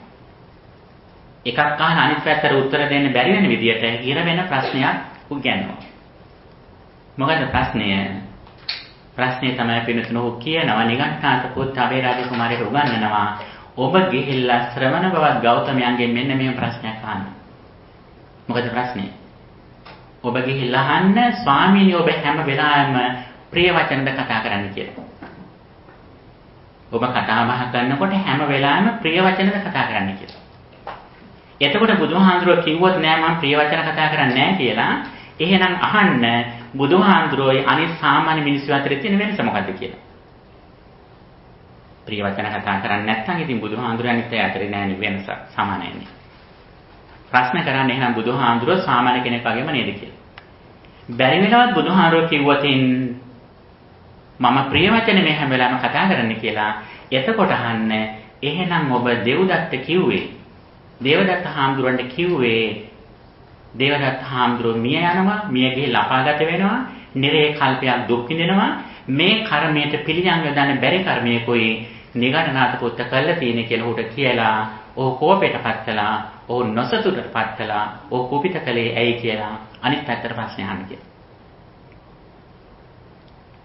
එකක් අහන අනිත් පැත්තට උත්තර දෙන්න බැරි වෙන විදියට හිර වෙන ප්‍රශ්නයක් උගන්වනවා. මොකද ප්‍රශ්නය? ප්‍රශ්නේ තමයි පින්නතුනෝ කියනවා නිගණ්ඨනාථ පුත්‍ර අබේ රාජකුමාරයට උගන්වනවා ඔබ ගිහිල්ලා ශ්‍රමණ බවත් ගෞතමයන්ගෙන් මෙන්න මෙහෙම ප්‍රශ්නයක් අහන්න. මොකද ප්‍රශ්නේ? ඔබ ගිහිල්ලා අහන්න ස්වාමීනි ඔබ හැම වෙලාවෙම ප්‍රිය වචනද කතා කරන්න කියලා. ඔබ කතා බහ කරනකොට හැම වෙලාවෙම ප්‍රිය වචනද කතා කරන්න කියලා. එතකොට බුදුහාමුදුරුවෝ කිව්වොත් නෑ මම ප්‍රිය වචන කතා කරන්නේ නෑ කියලා. එහෙනම් අහන්න බුදුහාමුදුරුවෝයි අනිත් සාමාන්‍ය මිනිස්සු අතර තියෙන වෙනස මොකද්ද කියලා. ප්‍රිය වචන කතා කරන්නේ නැත්නම් ඉතින් බුදුහාමුදුරුවෝ අනිත් අය අතර නෑනේ වෙනස සමානයිනේ. ප්‍රශ්න කරන්නේ එහෙනම් බුදුහාමුදුරුවෝ සාමාන්‍ය කෙනෙක් වගේම නේද කියලා. බැරි වෙලාවත් බුදුහාමුදුරුවෝ කිව්වොත් මම ප්‍රිය වචන මේ හැම වෙලාවෙම කතා කරන්න කියලා. එතකොට අහන්න එහෙනම් ඔබ දෙව්දත්ත කිව්වේ දේවදත්ත හාමුදුරන්ට කිව්වේ දේවදත්ත හාමුදුරුවෝ මිය යනවා, මිය ගිහිල්ලා අපාගත වෙනවා, නිරේ කල්පයක් දුක් විඳිනවා. මේ කර්මයට පිළියම් යොදන්න බැරි කර්මයකෝයි නිගණ්ඨනාථ පුත්‍ර කළා තියෙන කියලා උට කියලා ඔහු කෝපයටපත් කළා, ඔහු නොසතුටටපත් කළා, ඔහු කුපිත කළේ ඇයි කියලා අනිත් පැත්තට ප්‍රශ්න අහන්න කියලා.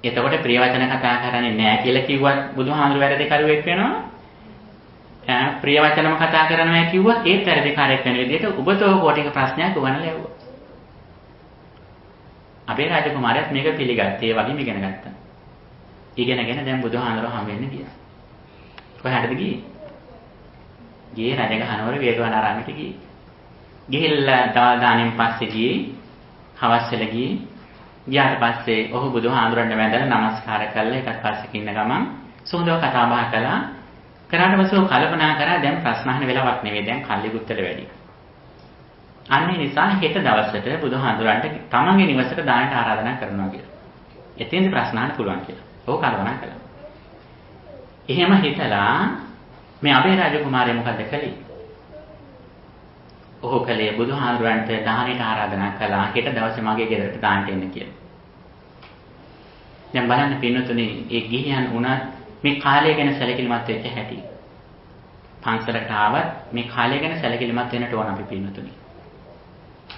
එතකොට ප්‍රිය වචන කතා කරන්නේ නැහැ කියලා කිව්වත් බුදුහාමුදුරුවෝ වැරදි කරුවෙක් වෙනවා. ප්‍රිය වචනම කතා කරනවා කිව්වොත් ඒත් වැරදි කාර්යයක් වෙන විදිහට ඔබතෝ කෝටික ප්‍රශ්නයක් උගන්වලා යවුවා. අපේ රාජකුමාරයාත් මේක පිළිගත්තා. ඒ වගේම ඉගෙන ගත්තා. ඉගෙනගෙන දැන් බුදුහාඳුරෝ හම් වෙන්න ගියා. කොහටද ගියේ? ගියේ රජගහනුවර වේදවනාරාමයට ගියේ. ගිහිල්ලා දවල් දාණයෙන් පස්සේ ගියේ හවස් වෙලා ගියේ. ගියාට පස්සේ ඔහු බුදුහාඳුරන්ට වැඳලා නමස්කාර කළා. ඒකත් පස්සේ කින්න ගමන් සුන්දරව කතා බහ කළා. කරාට පස්සේ කල්පනා කරා දැන් ප්‍රශ්න අහන වෙලාවක් නෙවෙයි දැන් කල්ලිගුත්තල වැඩි. අන්න ඒ නිසා හෙට දවසට බුදුහාඳුරන්ට තමන්ගේ නිවසට දානට ආරාධනා කරනවා කියලා. එතෙන්දී ප්‍රශ්න අහන්න පුළුවන් කියලා. ඔහු කල්පනා කළා. එහෙම හිතලා මේ අබේ රාජකුමාරයා මොකද කළේ? ඔහු කලේ බුදුහාඳුරන්ට දානට ආරාධනා කළා හෙට දවසේ මගේ ගෙදරට දානට එන්න කියලා. දැන් බලන්න පින්නතුනේ ඒ ගිහියන් උනත් මේ කාලය ගැන සැලකිලිමත් වෙච්ච හැටි. පන්සලට ආවත් මේ කාලය ගැන සැලකිලිමත් වෙන්නට ඕන අපි පින්නතුනේ.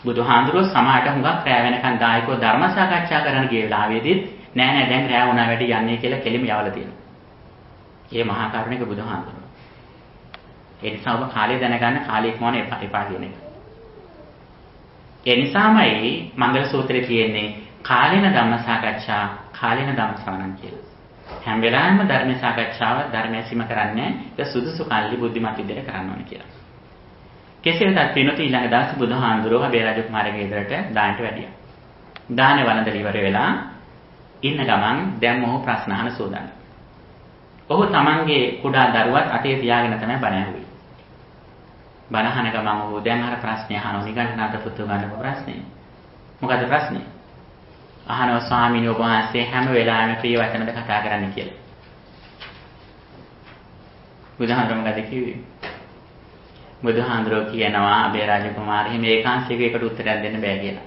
බුදුහාඳුරෝ සමාහට හුඟක් රැ වෙනකන් දායකව ධර්ම සාකච්ඡා කරන්න ගිය වෙලාවේදීත් නෑ දැන් රැ වුණා වැඩි යන්නේ කියලා කෙලිම යවලා තියෙනවා. ඒ මහා කරුණික බුදුහාඳුරෝ. ඒ නිසා ඔබ කාලය දැනගන්න කාලය ඉක්මවන්න එපා කියන එක. ඒ නිසාමයි මංගල සූත්‍රයේ තියෙන්නේ කාලේන ධම්ම සාකච්ඡා කාලේන ධම්ම ශ්‍රවණම් කියලා. හැම වෙලාවෙම ධර්ම සාකච්ඡාව ධර්මය සීම කරන්නේ ඒක සුදුසු කල්ලි බුද්ධිමත් විදිහට කරන්න ඕනේ කියලා. කෙසේ වෙතත් පින්වතුනි ඊළඟ දවසේ බුදුහාඳුරෝ අබේ රජකුමාරගේ ගෙදරට දානට වැඩියා. දානේ වළඳලා ඉවර වෙලා ඉන්න ගමන් දැන් මොහු ප්‍රශ්න අහන සෝදානම්. ඔහු තමන්ගේ කුඩා දරුවත් අතේ තියාගෙන තමයි බණ ඇහුවේ. බණ අහන ගමන් ඔහු දැන් අර ප්‍රශ්නේ අහනවා නිගණ්ඨනාථ පුතු ගන්නව ප්‍රශ්නේ. මොකද ප්‍රශ්නේ? අහනවා ස්වාමීන් වහන්සේ හැම වෙලාවෙම ප්‍රිය වචනද කතා කරන්න කියලා. බුදුහාඳුරෝ මොකද කිව්වේ? බුදුහාඳුරෝ කියනවා අබේ රාජකුමාරී මේ ඒකාංශයකට උත්තරයක් දෙන්න බෑ කියලා.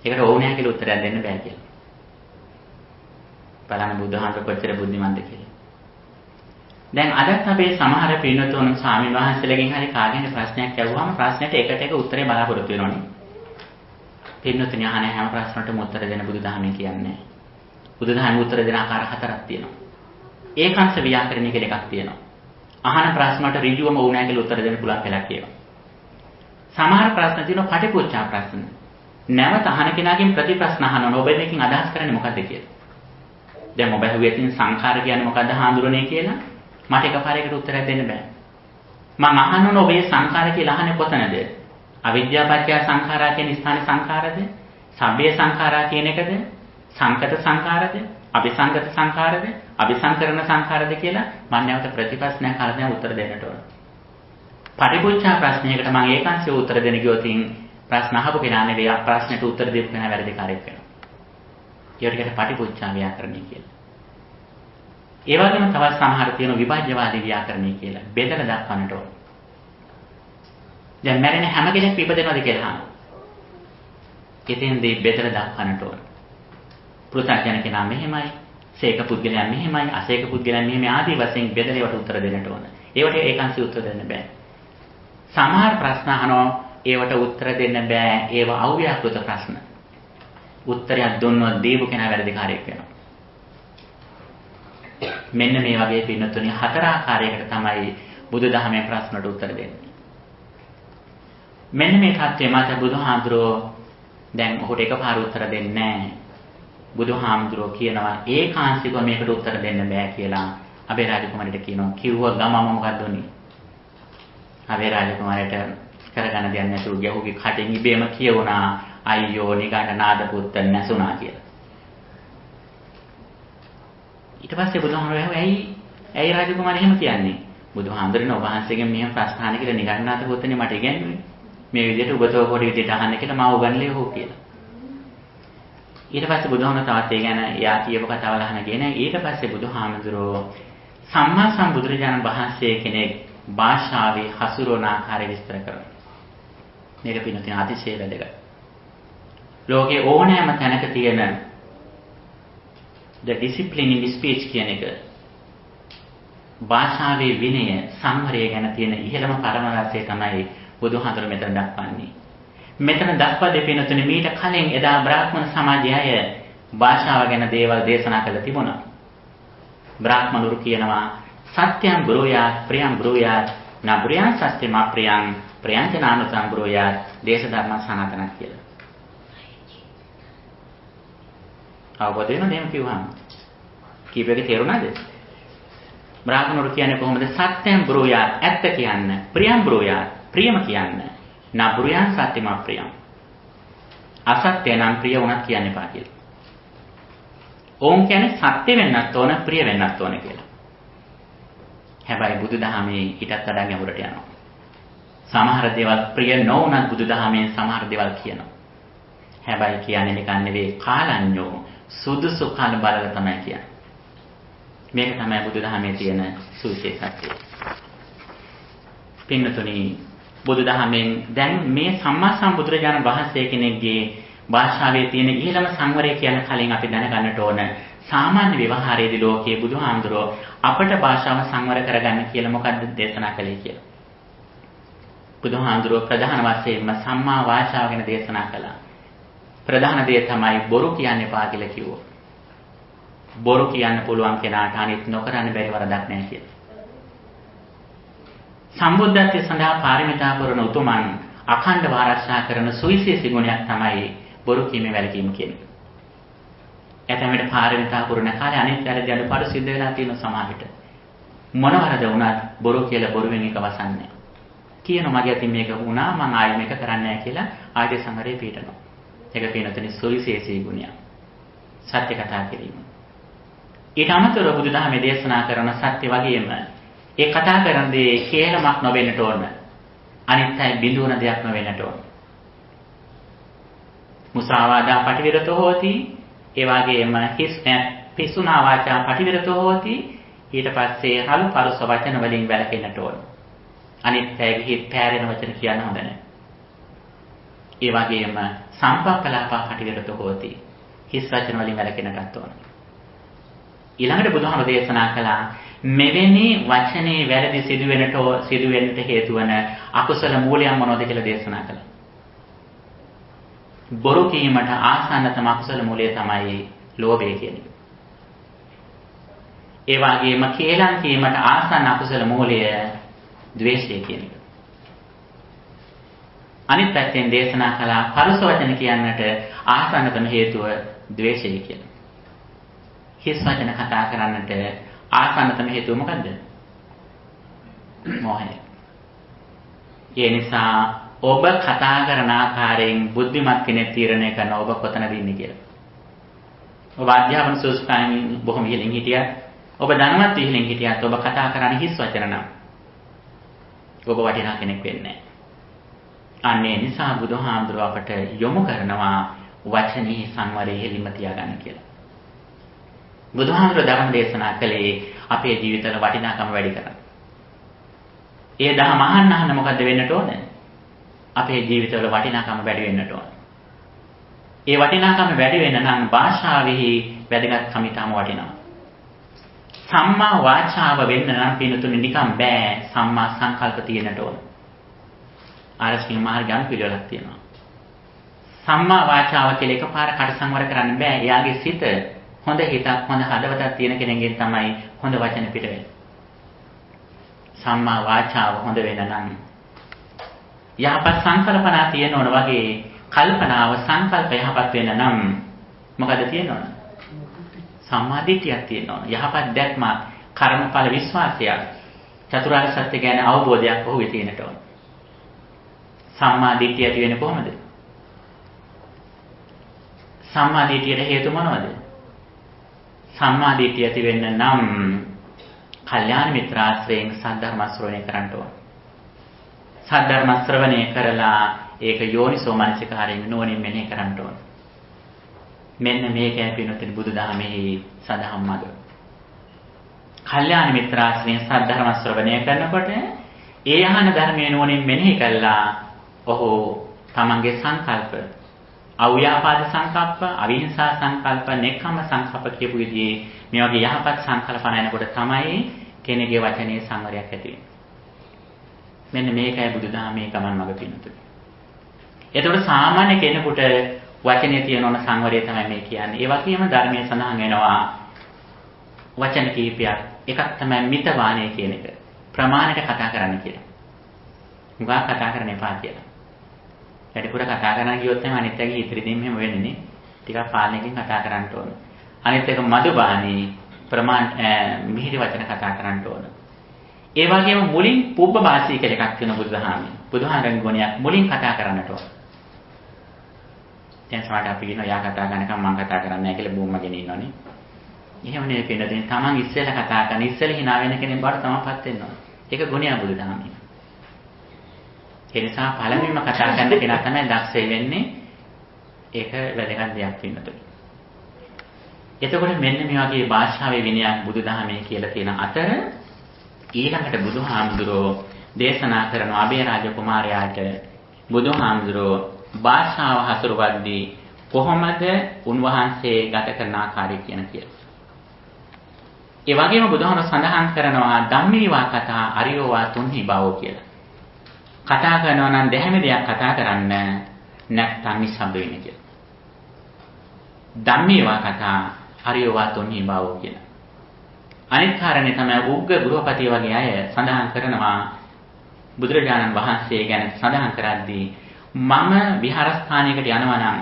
ඒකට ඕනෑ කියලා උත්තරයක් දෙන්න බෑ කියලා. බලන්න බුදුහාඳුරෝ කොච්චර බුද්ධිමත්ද කියලා. දැන් අදත් අපේ සමහර පින්වතුන් ස්වාමීන් වහන්සේලගෙන් හරි කාගෙන් ප්‍රශ්නයක් ඇහුවාම ප්‍රශ්නෙට එකට එක උත්තරේ බලාපොරොත්තු වෙනවනේ. පින්වතුනි අහන හැම ප්‍රශ්නටම උත්තර දෙන්න බුදුදහමේ කියන්නේ. බුදුදහමේ උත්තර දෙන ආකාර හතරක් තියෙනවා. ඒකාංශ ව්‍යාකරණය කියලා එකක් තියෙනවා. අහන ප්‍රශ්නට ඍජුවම ඕනෑ කියලා උත්තර දෙන්න පුළුවන් කියලා කියනවා. සමහර ප්‍රශ්න තියෙනවා පටිපුච්ඡා ප්‍රශ්න. නැවත අහන කෙනාගෙන් ප්‍රතිප්‍රශ්න අහනවා. ඔබ මේකෙන් අදහස් කරන්නේ මොකද්ද කියලා. දැන් ඔබ හුවේ තියෙන සංඛාර කියන්නේ මොකද්ද හාඳුරන්නේ කියලා මට එකපාරයකට උත්තරයක් දෙන්න බෑ. මම අහනවනේ ඔබේ සංඛාර කියලා අහන්නේ කොතනද? අවිද්‍යාපත්‍ය සංඛාරා කියන ස්ථානේ සංඛාරද? සබ්බේ සංඛාරා කියන එකද? සංකත සංඛාරද? අபிසංකත සංඛාරද? අபிසංකරණ සංඛාරද කියලා මම නැවත ප්‍රතිපස්නයක් අරගෙන උත්තර දෙන්නට ඕන. පටිපුච්ඡා ප්‍රශ්නයකට මම ඒකාංශය උත්තර දෙන්න ගියොත් ප්‍රශ්න අහපු කෙනා නෙවෙයි ප්‍රශ්නෙට උත්තර දෙපු කෙනා වැරදිකාරයෙක් වෙනවා. ඒකට කියන පටිපුච්ඡා ව්‍යාකරණය කියලා. ඒ වගේම තවත් සමහර තියෙන විභාජ්‍යවාදී ව්‍යාකරණය කියලා බෙදලා දක්වන්නට ඕන. දැන් මැරෙන හැම කෙනෙක් ඉපදෙනවද කියලා අහනවා. ඉතින්දී බෙදලා දක්වන්නට ඕන. පෘථග්ජන කෙනා මෙහෙමයි, සේක පුද්ගලයන් මෙහෙමයි, අසේක පුද්ගලයන් මෙහෙමයි ආදී වශයෙන් බෙදලා ඒවට උත්තර දෙන්නට ඕන. ඒවට ඒකාංශي උත්තර දෙන්න බෑ. සමහර ප්‍රශ්න අහනවා ඒවට උත්තර දෙන්න බෑ. ඒව අව්‍යාකෘත ප්‍රශ්න. උත්තරයක් දුන්නොත් දීපු කෙනා වැරදිකාරයෙක් වෙනවා. මෙන්න මේ වගේ පින්නතුනි හතර ආකාරයකට තමයි බුදුදහමේ ප්‍රශ්නට උත්තර දෙන්නේ. මෙන්න මේ தත්ත්වය මත බුදුහාමුදුරෝ දැන් ඔහුට එකපාර උත්තර දෙන්නේ නැහැ. බුදුහාමුදුරෝ කියනවා ඒකාංශිකව මේකට උත්තර දෙන්න බෑ කියලා අබේ රාජකුමාරට කියනවා. කිව්ව ගමම මොකක්ද උනේ? අබේ රාජකුමාරට කරගන්න දෙයක් නැතුව ගැහුගේ කටින් ඉබේම කියවුණා අයියෝ නිගණ්ඨනාථ පුත්ත නැසුණා කියලා. ඊට පස්සේ බුදුහාමුදුරුවෝ ඇයි රාජකුමාරයා එහෙම කියන්නේ? බුදුහාමුදුරනේ ඔබ වහන්සේගෙන් මෙහෙම ප්‍රශ්න අහන්න කියලා නිගණ්ඨනාථ පුත්තනේ මට ඉගැන්වුවේ. මේ විදිහට ඔබතෝ පොඩි විදිහට අහන්න කියලා මම උගන්ලේ හො කියලා. ඊට පස්සේ බුදුහාමුදුරුවෝ තවත් ඒ ගැන යා කියපු කතාවල අහන කියන්නේ ඊට පස්සේ බුදුහාමුදුරුවෝ සම්මා සම්බුදුරජාණන් වහන්සේ කෙනෙක් භාෂාවේ හසුරුවන ආකාරය විස්තර කරනවා. මේක පින්නතින අතිශය වැදගත්. ලෝකේ ඕනෑම තැනක තියෙන the discipline in speech කියන එක භාෂාවේ විනය සංවරය ගැන තියෙන ඉහළම පරමාර්ථය තමයි බුදුහාමුදුරුවෝ මෙතන දක්වන්නේ. මෙතන දක්වා දෙපින තුනේ මීට කලින් එදා බ්‍රාහ්මණ සමාජය භාෂාව ගැන දේවල් දේශනා කළ තිබුණා. බ්‍රාහ්මණුරු කියනවා සත්‍යං බ්‍රෝයාත් ප්‍රියං බ්‍රෝයාත් නබ්‍රියං සත්‍යම ප්‍රියං ප්‍රියං චනානුතං බ්‍රෝයාත් දේශ ධර්ම සනාතනක් කියලා. අවබෝධ වෙනවද එහෙම කිව්වහම? කීපෙක තේරුණාද? බ්‍රාහ්මණවරු කියන්නේ කොහොමද? සත්‍යම් බ්‍රෝයාත්, ඇත්ත කියන්න. ප්‍රියම් බ්‍රෝයාත්, ප්‍රියම කියන්න. නබ්‍රුයන් සත්‍යම ප්‍රියම්. අසත්‍ය නම් ප්‍රිය වුණත් කියන්න එපා කියලා. ඕන් කියන්නේ සත්‍ය වෙන්නත් ඕන, ප්‍රිය වෙන්නත් ඕන කියලා. හැබැයි බුදුදහමේ ඊටත් වඩා ගැඹුරට යනවා. සමහර දේවල් ප්‍රිය නොවුනත් බුදුදහමෙන් සමහර දේවල් කියනවා. හැබැයි කියන්නේ නිකන් නෙවෙයි, කාලඤ්ඤෝ සුදුසු කාල බලලා තමයි කියන්නේ. මේක තමයි බුදුදහමේ තියෙන සුවිශේෂත්වය. පින්නතුනි, බුදුදහමෙන් දැන් මේ සම්මා සම්බුදුරජාණන් වහන්සේ කෙනෙක්ගේ භාෂාවේ තියෙන ඉහළම සංවරය කියන කලින් අපි දැනගන්නට ඕන. සාමාන්‍ය ව්‍යවහාරයේදී ලෝකයේ බුදුහාමුදුරුවෝ අපට භාෂාව සංවර කරගන්න කියලා මොකද්ද දේශනා කළේ කියලා. බුදුහාමුදුරුවෝ ප්‍රධාන වශයෙන්ම සම්මා වාචාව ගැන දේශනා කළා. ප්‍රධාන දේ තමයි බොරු කියන්න එපා කියලා කිව්වා. බොරු කියන්න පුළුවන් කෙනාට අනිත් නොකරන්න බැරි වරදක් නැහැ කියලා. සම්බුද්ධත්වයේ සඳහා පාරමිතා පුරන උතුමන් අඛණ්ඩව ආරක්ෂා කරන සුවිශේෂී ගුණයක් තමයි බොරු කීමේ වැළකීම කියන්නේ. එතැමට පාරමිතා පුරන කාලේ අනිත් වැරදි අඩුපාඩු සිද්ධ වෙලා තියෙන සමාජෙට මොන වරද වුණත් බොරු කියලා බොරුවෙන් එක වසන්නේ. කියන මගේ අතින් මේක වුණා මම ආයෙ මේක කරන්නේ නැහැ කියලා ආයත සංවරේ පිටනවා. ඒක පිනතනි සුවිශේෂී ගුණයක්. සත්‍ය කතා කිරීම. ඊට අමතරව බුදුදහමේ දේශනා කරන සත්‍ය වගේම ඒ කතා කරන දේ කේලමක් නොවෙන්නට ඕන. අනිත් අය බිඳුවන දෙයක් නොවෙන්නට ඕන. මුසාවාදා පටිවිරතෝ හෝති. ඒ වගේම පිසුනා වාචා පටිවිරතෝ හෝති. ඊට පස්සේ හලු පරුස වචන වලින් වැළකෙන්නට ඕන. අනිත් අයගේ හිත පෑරෙන වචන කියන්න හොඳ නැහැ. ඒ වගේම සම්පක්කලාපා පටිවිරතෝ හෝති. හිස් වචන වලින් වැළකෙන්නටත් ඕන. ඊළඟට බුදුහාම දේශනා කළා මෙවැනි වචනේ වැරදි සිදුවෙන්නට හේතු වන අකුසල මූලයන් මොනවද කියලා දේශනා කළා. බොරු කීමට ආසන්නතම අකුසල මූලය තමයි ලෝභය කියන එක. ඒ වගේම කේලම් කීමට ආසන්න අකුසල මූලය ද්වේෂය කියන එක. අනිත් පැත්තෙන් දේශනා කළා පරුස වචන කියන්නට ආසන්නතම හේතුව ද්වේෂය කියලා. හිස් වචන කතා කරන්නට ආසන්නතම හේතුව මොකද්ද? මෝහය. ඒ නිසා ඔබ කතා කරන ආකාරයෙන් බුද්ධිමත් කෙනෙක් තීරණය කරන ඔබ කොතනද ඉන්නේ කියලා. ඔබ අධ්‍යාපන සූස්කාරයෙන් බොහොම ඉහළින් හිටියත්, ඔබ ධනවත් ඉහළින් හිටියත් ඔබ කතා කරන්නේ හිස් වචන නම් ඔබ වටිනා කෙනෙක් වෙන්නේ නැහැ. අනේ නිසා බුදුහාමුදුරුව අපට යොමු කරනවා වචනේ සංවරය ඉහළින්ම තියාගන්න කියලා. බුදුහාමුදුරුවෝ ධර්ම දේශනා කළේ අපේ ජීවිතවල වටිනාකම වැඩි කරන්න. ඒ දහම අහන්න මොකද්ද වෙන්නට ඕනේ? අපේ ජීවිතවල වටිනාකම වැඩි වෙන්නට ඕනේ. ඒ වටිනාකම වැඩි වෙන්න නම් භාෂාවෙහි වැදගත්කම ඊටම වටිනවා. සම්මා වාචාව වෙන්න නම් පිනතුනේ නිකම් බෑ, සම්මා සංකල්ප තියෙන්නට ඕනේ. ආරස්කින් මාර්ගයන් පිළිවෙලක් තියෙනවා. සම්මා වාචාව කියලා එකපාර කට සංවර කරන්න බෑ. එයාගේ සිත හොඳ හිතක්, හොඳ හදවතක් තියෙන කෙනෙක්ගෙන් තමයි හොඳ වචන පිට වෙන්නේ. සම්මා වාචාව හොඳ වෙන නම් යහපත් සංකල්පනා තියෙන ඕන වගේ කල්පනාව සංකල්ප යහපත් වෙන නම් මොකද තියෙන්න ඕන? සම්මා දිට්ඨියක් තියෙන්න ඕන. යහපත් දැක්මක්, කර්මඵල විශ්වාසයක්, චතුරාර්ය සත්‍ය ගැන අවබෝධයක් ඔහුගේ තියෙන්නට ඕන. සම්මා දිට්ඨිය ඇති වෙන්නේ කොහොමද? සම්මා දිට්ඨියට හේතු මොනවද? සම්මා දිට්ඨිය ඇති වෙන්න නම් කල්යාණ මිත්‍රාශ්‍රයෙන් සද්ධර්ම ශ්‍රවණය කරන්න ඕන. සද්ධර්ම ශ්‍රවණය කරලා ඒක යෝනිසෝ මනසිකාරයෙන් නුවණින් මෙනෙහි කරන්න ඕන. මෙන්න මේකයි පින්වත්නි බුදුදහමෙහි සඳහන් මඟ. කල්යාණ මිත්‍රාශ්‍රයෙන් සද්ධර්ම ශ්‍රවණය කරනකොට ඒ යහන ධර්මයේ නුවණින් මෙනෙහි කළා ඔහු තමන්ගේ සංකල්ප අව්‍යාපාද සංකල්ප, අවිහිංසා සංකල්ප, නෙක්ඛම්ම සංකල්ප කියපු විදිහේ මේ වගේ යහපත් සංකල්පන එනකොට තමයි කෙනෙකුගේ වචනේ සංවරයක් ඇති වෙන්නේ. මෙන්න මේකයි බුදුදහමේ ගමන් මඟ පින්නතුනි. එතකොට සාමාන්‍ය කෙනෙකුට වචනේ තියෙන සංවරය තමයි මේ කියන්නේ. ඒ වගේම ධර්මයේ සඳහන් වෙනවා වචන කීපයක්. එකක් තමයි මිතවාණය කියන එක. ප්‍රමාණයට කතා කරන්න කියලා. මුගා කතා කරන්න එපා කියලා. වැඩිපුර කතා කරන්න ගියොත් තමයි අනිත් අයගේ හිතරිදීම එහෙම වෙන්නේ නේ. ටිකක් පාලනයකින් කතා කරන්න ඕන. අනිත් එක මදුබාණී මිහිරි වචන කතා කරන්න ඕන. ඒ වගේම මුලින් පුබ්බභාසී කියලා එකක් තියෙන බුදුදහමේ. බුදුහාමරගේ ගුණයක් මුලින් කතා කරන්නට ඕන. දැන් සමහරට අපි කියනවා යා කතා කරනකම් මම කතා කරන්නේ නැහැ කියලා බොම්මගෙන ඉන්නෝනේ. එහෙම නෙවෙයි පින්නදින තමන් ඉස්සෙල්ලා කතා කරන ඉස්සෙල්ලා hina වෙන කෙනෙක් බවට තමන්පත් වෙන්න ඕන. ඒක ගුණය බුදුදහමේ. ඒ නිසා පළමුවෙන්ම කතා කරන කෙනා තමයි දක්ෂ වෙන්නේ. ඒක වැදගත් දෙයක් පින්නතුනි. එතකොට මෙන්න මේ වගේ භාෂාවේ විනයක් බුදුදහමේ කියලා තියෙන අතර ඊළඟට බුදුහාමුදුරෝ දේශනා කරන අබේරාජ කුමාරයාට බුදුහාමුදුරෝ භාෂාව හසුරුවද්දී කොහොමද උන්වහන්සේ ගත කරන ආකාරය කියන කියලා. ඒ වගේම බුදුහාමුදුරෝ සඳහන් කරනවා ධම්මේවා කතා අරියෝවා තුන්හි බවෝ කියලා. කතා කරනවා නම් දෙහැම දෙයක් කතා කරන්න නැත්නම් නිශ්ශබ්ද වෙන්න කියලා. ධම්මේවා කතා අරියෝවා තුන්හි බවෝ කියලා. අනිත් කාරණේ තමයි උග්ග ගෘහපති වගේ අය සඳහන් කරනවා බුදුරජාණන් වහන්සේ ගැන සඳහන් කරද්දී මම විහාරස්ථානයකට යනවා නම්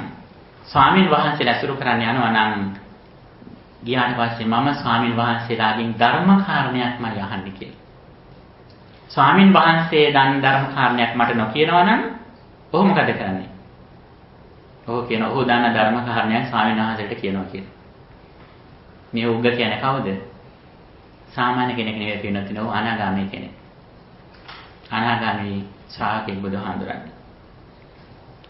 ස්වාමින් වහන්සේලා අසුරු කරන්න යනවා නම් ගියාට පස්සේ මම ස්වාමින් වහන්සේලාගෙන් ධර්ම කාරණයක් අහන්නේ කියලා. ස්වාමින් වහන්සේ දන් ධර්ම කාරණයක් මට නොකියනවා නම් ඔහු මොකද කරන්නේ? ඔහු කියනවා ඔහු දන්න ධර්ම කාරණයක් ස්වාමින් වහන්සේට කියනවා කියලා. මේ උග්ග කියන්නේ කවුද? සාමාන්‍ය කෙනෙක් නෙවෙයි පින්නතින ඔහු අනාගාමී කෙනෙක්. අනාගාමී ශ්‍රාවකෙක් බුදුහාඳුරන්නේ.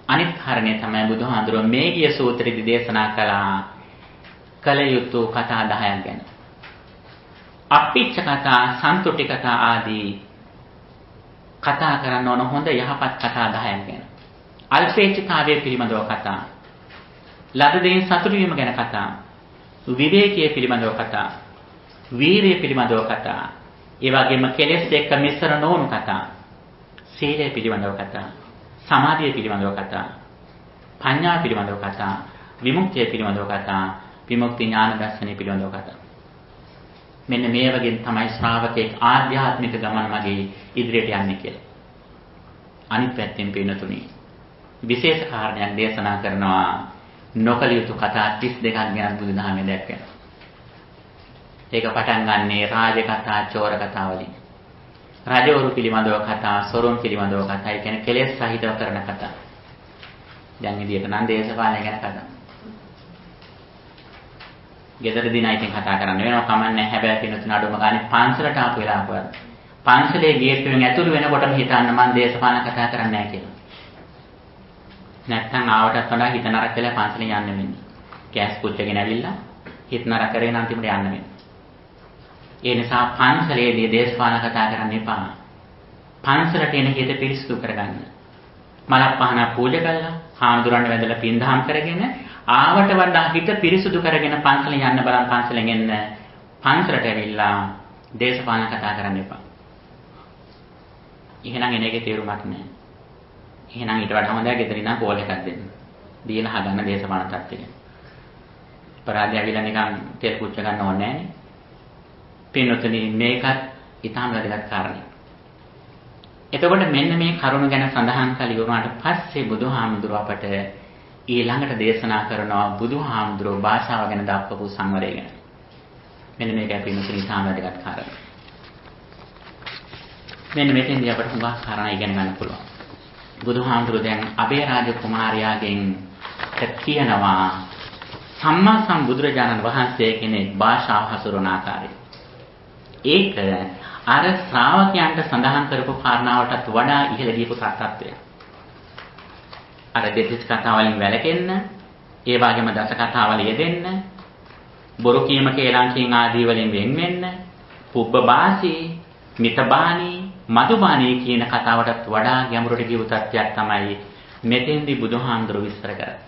අනිත් කාරණේ තමයි බුදුහාඳුරෝ මේ ගිය සූත්‍රයේදී දේශනා කළ යුතු කතා 10ක් ගැන. අප්පිච්ච කතා, සන්තුටි කතා ආදී කතා කරන්න ඕන හොඳ යහපත් කතා 10ක් ගැන. අල්පේච්ඡතාවය පිළිබඳව කතා. ලද දෙයින් සතුටු වීම ගැන කතා. විවේකයේ පිළිබඳව කතා. වීරිය පිළිබඳව කතා. ඒ වගේම කෙලෙස් එක්ක මිශ්‍ර නොවුණු කතා. සීලය පිළිබඳව කතා. සමාධිය පිළිබඳව කතා. ප්‍රඥා පිළිබඳව කතා. විමුක්තිය පිළිබඳව කතා. විමුක්ති ඥාන දර්ශනය පිළිබඳව කතා. මෙන්න මේ වගේ තමයි ශ්‍රාවකෙක් ආධ්‍යාත්මික ගමන මගේ ඉදිරියට යන්නේ කියලා. අනිත් පැත්තෙන් පින්නතුනි විශේෂ කාරණයක් දේශනා කරනවා නොකල යුතු කතා 32ක් ගැන බුදුදහමේ දැක්වෙනවා. ඒක පටන් ගන්නේ රාජ කතා, චෝර කතා වලින්. රජවරු පිළිබඳව කතා, සොරුන් පිළිබඳව කතා, ඒ කියන්නේ කෙලෙස් සහිතව කරන කතා. දැන් විදියට නම් දේශපාලනය ගැන කතා. ගෙදර දින ඉතින් කතා කරන්න වෙනවා කමන්නේ හැබැයි පින්නතුන අඩුම ගානේ පන්සලට ආපු වෙලාවකවත් පන්සලේ ගේට්ටුවෙන් ඇතුළු වෙනකොටම හිතන්න මම දේශපාලන කතා කරන්නේ නැහැ කියලා. නැත්තම් ආවටත් වඩා හිත නරක වෙලා පන්සලෙන් යන්න වෙන්නේ. කෑස් පුච්චගෙන ඇවිල්ලා හිත නරක කරගෙන අන්තිමට යන්න වෙන්නේ. ඒ නිසා පන්සලේදී දේශපාලන කතා කරන්න එපා. පන්සලට එන හිත පිරිසිදු කරගන්න. මලක් පහන පූජා කළා, හාමුදුරන් වැඳලා පින්දහම් කරගෙන ආවට වඩා හිත පිරිසුදු කරගෙන පන්සලෙන් යන්න බලන් පන්සලෙන් එන්න පන්සලට ඇවිල්ලා දේශපාලන කතා කරන්න එපා. එහෙනම් එන එකේ තේරුමක් නැහැ. එහෙනම් ඊට වඩා හොඳයි ගෙදර ඉඳන් කෝල් එකක් දෙන්න. දීලා හදන්න දේශපාලන තත්ත්වය. පරාදය ඇවිල්ලා නිකන් තෙල් පුච්ච ගන්න ඕනේ නැහනේ. පින්නොතනි මේකත් ඊටම වැදගත් කාරණයක්. එතකොට මෙන්න මේ කරුණ ගැන සඳහන් කළ ඉවරනාට පස්සේ බුදුහාමුදුරුව අපට ඊළඟට දේශනා කරනවා බුදුහාමුදුරුවෝ භාෂාව ගැන දක්වපු සංවරය ගැන. මෙන්න මේක අපි මුලින් ඉතාම වැදගත් කාරණා. මෙන්න මෙතෙන්දී අපට හුඟක් කාරණා ඉගෙන ගන්න පුළුවන්. බුදුහාමුදුරුවෝ දැන් අබේරාජ කුමාරයාගෙන් කියනවා සම්මා සම්බුදුරජාණන් වහන්සේ කෙනෙක් භාෂාව හසුරවන ආකාරය. ඒක අර ශ්‍රාවකයන්ට සඳහන් කරපු කාරණාවටත් වඩා ඉහළ ගියපු තත්ත්වයක්. අර දෙතිස් කතා වලින් වැළකෙන්න, ඒ වගේම දස කතා වල යෙදෙන්න, බොරු කීම කේලම් කීම් ආදී වලින් වෙන් වෙන්න, පුබ්බබාසී, මිතබානී, මදුබානී කියන කතාවටත් වඩා ගැඹුරට ගියපු තත්ත්වයක් තමයි මෙතෙන්දී බුදුහාමුදුරුවෝ විස්තර කරන්නේ.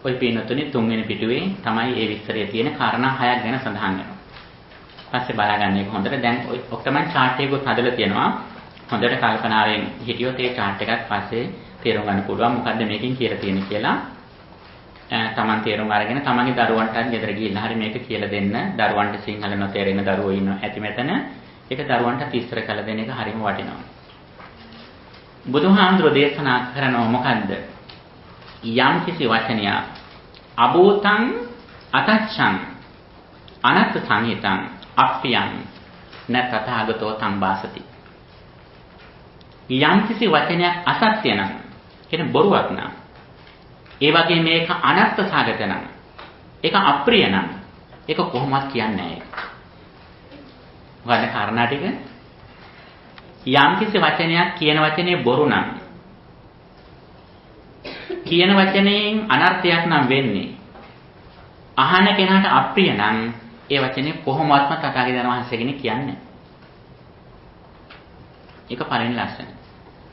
ඔය පින්නතුනේ තුන්වෙනි පිටුවේ තමයි මේ විස්තරය තියෙන කාරණා 6ක් ගැන සඳහන් වෙනවා. පස්සේ බලාගන්න එක හොඳට දැන් ඔය ඔක්කොම chart එකකුත් හදලා තියෙනවා. හොඳට කල්පනාවෙන් හිටියොත් ඒ chart එකත් පස්සේ තේරුම් ගන්න පුළුවන් මොකද්ද මේකෙන් කියලා තියෙන්නේ කියලා. තමන් තේරුම් අරගෙන තමන්ගේ දරුවන්ටත් ගෙදර ගිහිල්ලා හරි මේක කියලා දෙන්න. දරුවන්ට සිංහල නොතේරෙන දරුවෝ ඉන්න ඇති මෙතන. ඒක දරුවන්ට ඉස්සර කළ දෙන එක හරිම වටිනවා. බුදුහාමුදුරෝ දේශනා කරනවා මොකද්ද? යම් කිසි වචනයක් අභූතං අතච්ඡං අනත්ථ සංහිතං අප්පියං න තථාගතෝ තං වාසති. යම් කිසි වචනයක් අසත්‍ය නම් කියන බොරුවක් නම් ඒ වගේ මේක අනර්ථ සාගත නම් ඒක අප්‍රිය නම් ඒක කොහොමවත් කියන්නේ නැහැ. මොකද කාරණා ටික යම් කිසි වචනයක් කියන වචනේ බොරු නම් කියන වචනයෙන් අනර්ථයක් නම් වෙන්නේ අහන කෙනාට අප්‍රිය නම් ඒ වචනේ කොහොමවත්ම තථාගතයන් වහන්සේ කෙනෙක් කියන්නේ. ඒක පළවෙනි ලක්ෂණ.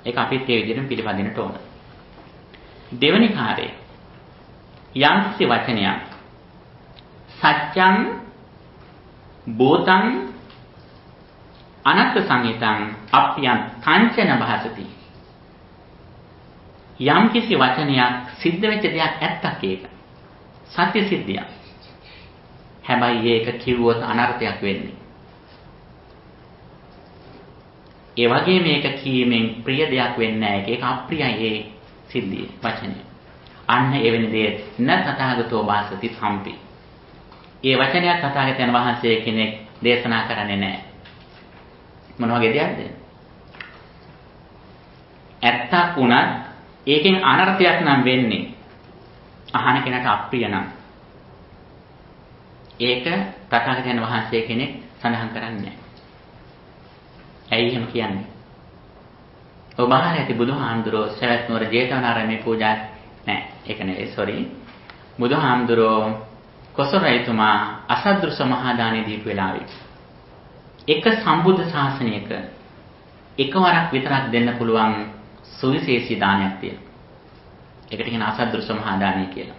ඒක අපිත් ඒ විදිහටම පිළිපදින්නට ඕන. දෙවෙනි කාර්යය යම් කිසි වචනයක් සත්‍යං භූතං අනත්ථ සංහිතං අප්පියං කාංචන භාසති. යම් කිසි වචනයක් සිද්ධ වෙච්ච දෙයක් ඇත්තක් ඒක. සත්‍ය සිද්ධියක්. හැබැයි ඒක කිව්වොත් අනර්ථයක් වෙන්නේ. ඒ වගේ මේක කීමෙන් ප්‍රිය දෙයක් වෙන්නේ නැහැ. ඒක අප්‍රියයි ඒ සිද්ධිය වචනය. අන්න එවැනි දේ න තථාගතෝ වාසති සම්පි. ඒ වචනයක් තථාගතයන් වහන්සේ කෙනෙක් දේශනා කරන්නේ නැහැ. මොන වගේ දෙයක්ද? ඇත්තක් වුණත් ඒකෙන් අනර්ථයක් නම් වෙන්නේ අහන කෙනාට අප්‍රිය නම් ඒක තථාගතයන් වහන්සේ කෙනෙක් සඳහන් කරන්නේ නැහැ. ඇයි එහෙම කියන්නේ? ඔබ අහලා ඇති බුදුහාමුදුරෝ සවැත් නුවර ජේතවනාරාමේ පූජා නෑ ඒක නෙවෙයි සෝරි. බුදුහාමුදුරෝ කොසල් රජතුමා අසද්දෘස මහා දානෙ දීපු වෙලාවේ එක සම්බුද්ධ ශාසනයක එකවරක් විතරක් දෙන්න පුළුවන් සුවිශේෂී දානයක් තියෙනවා. ඒකට කියන අසද්දෘස මහා දානය කියලා.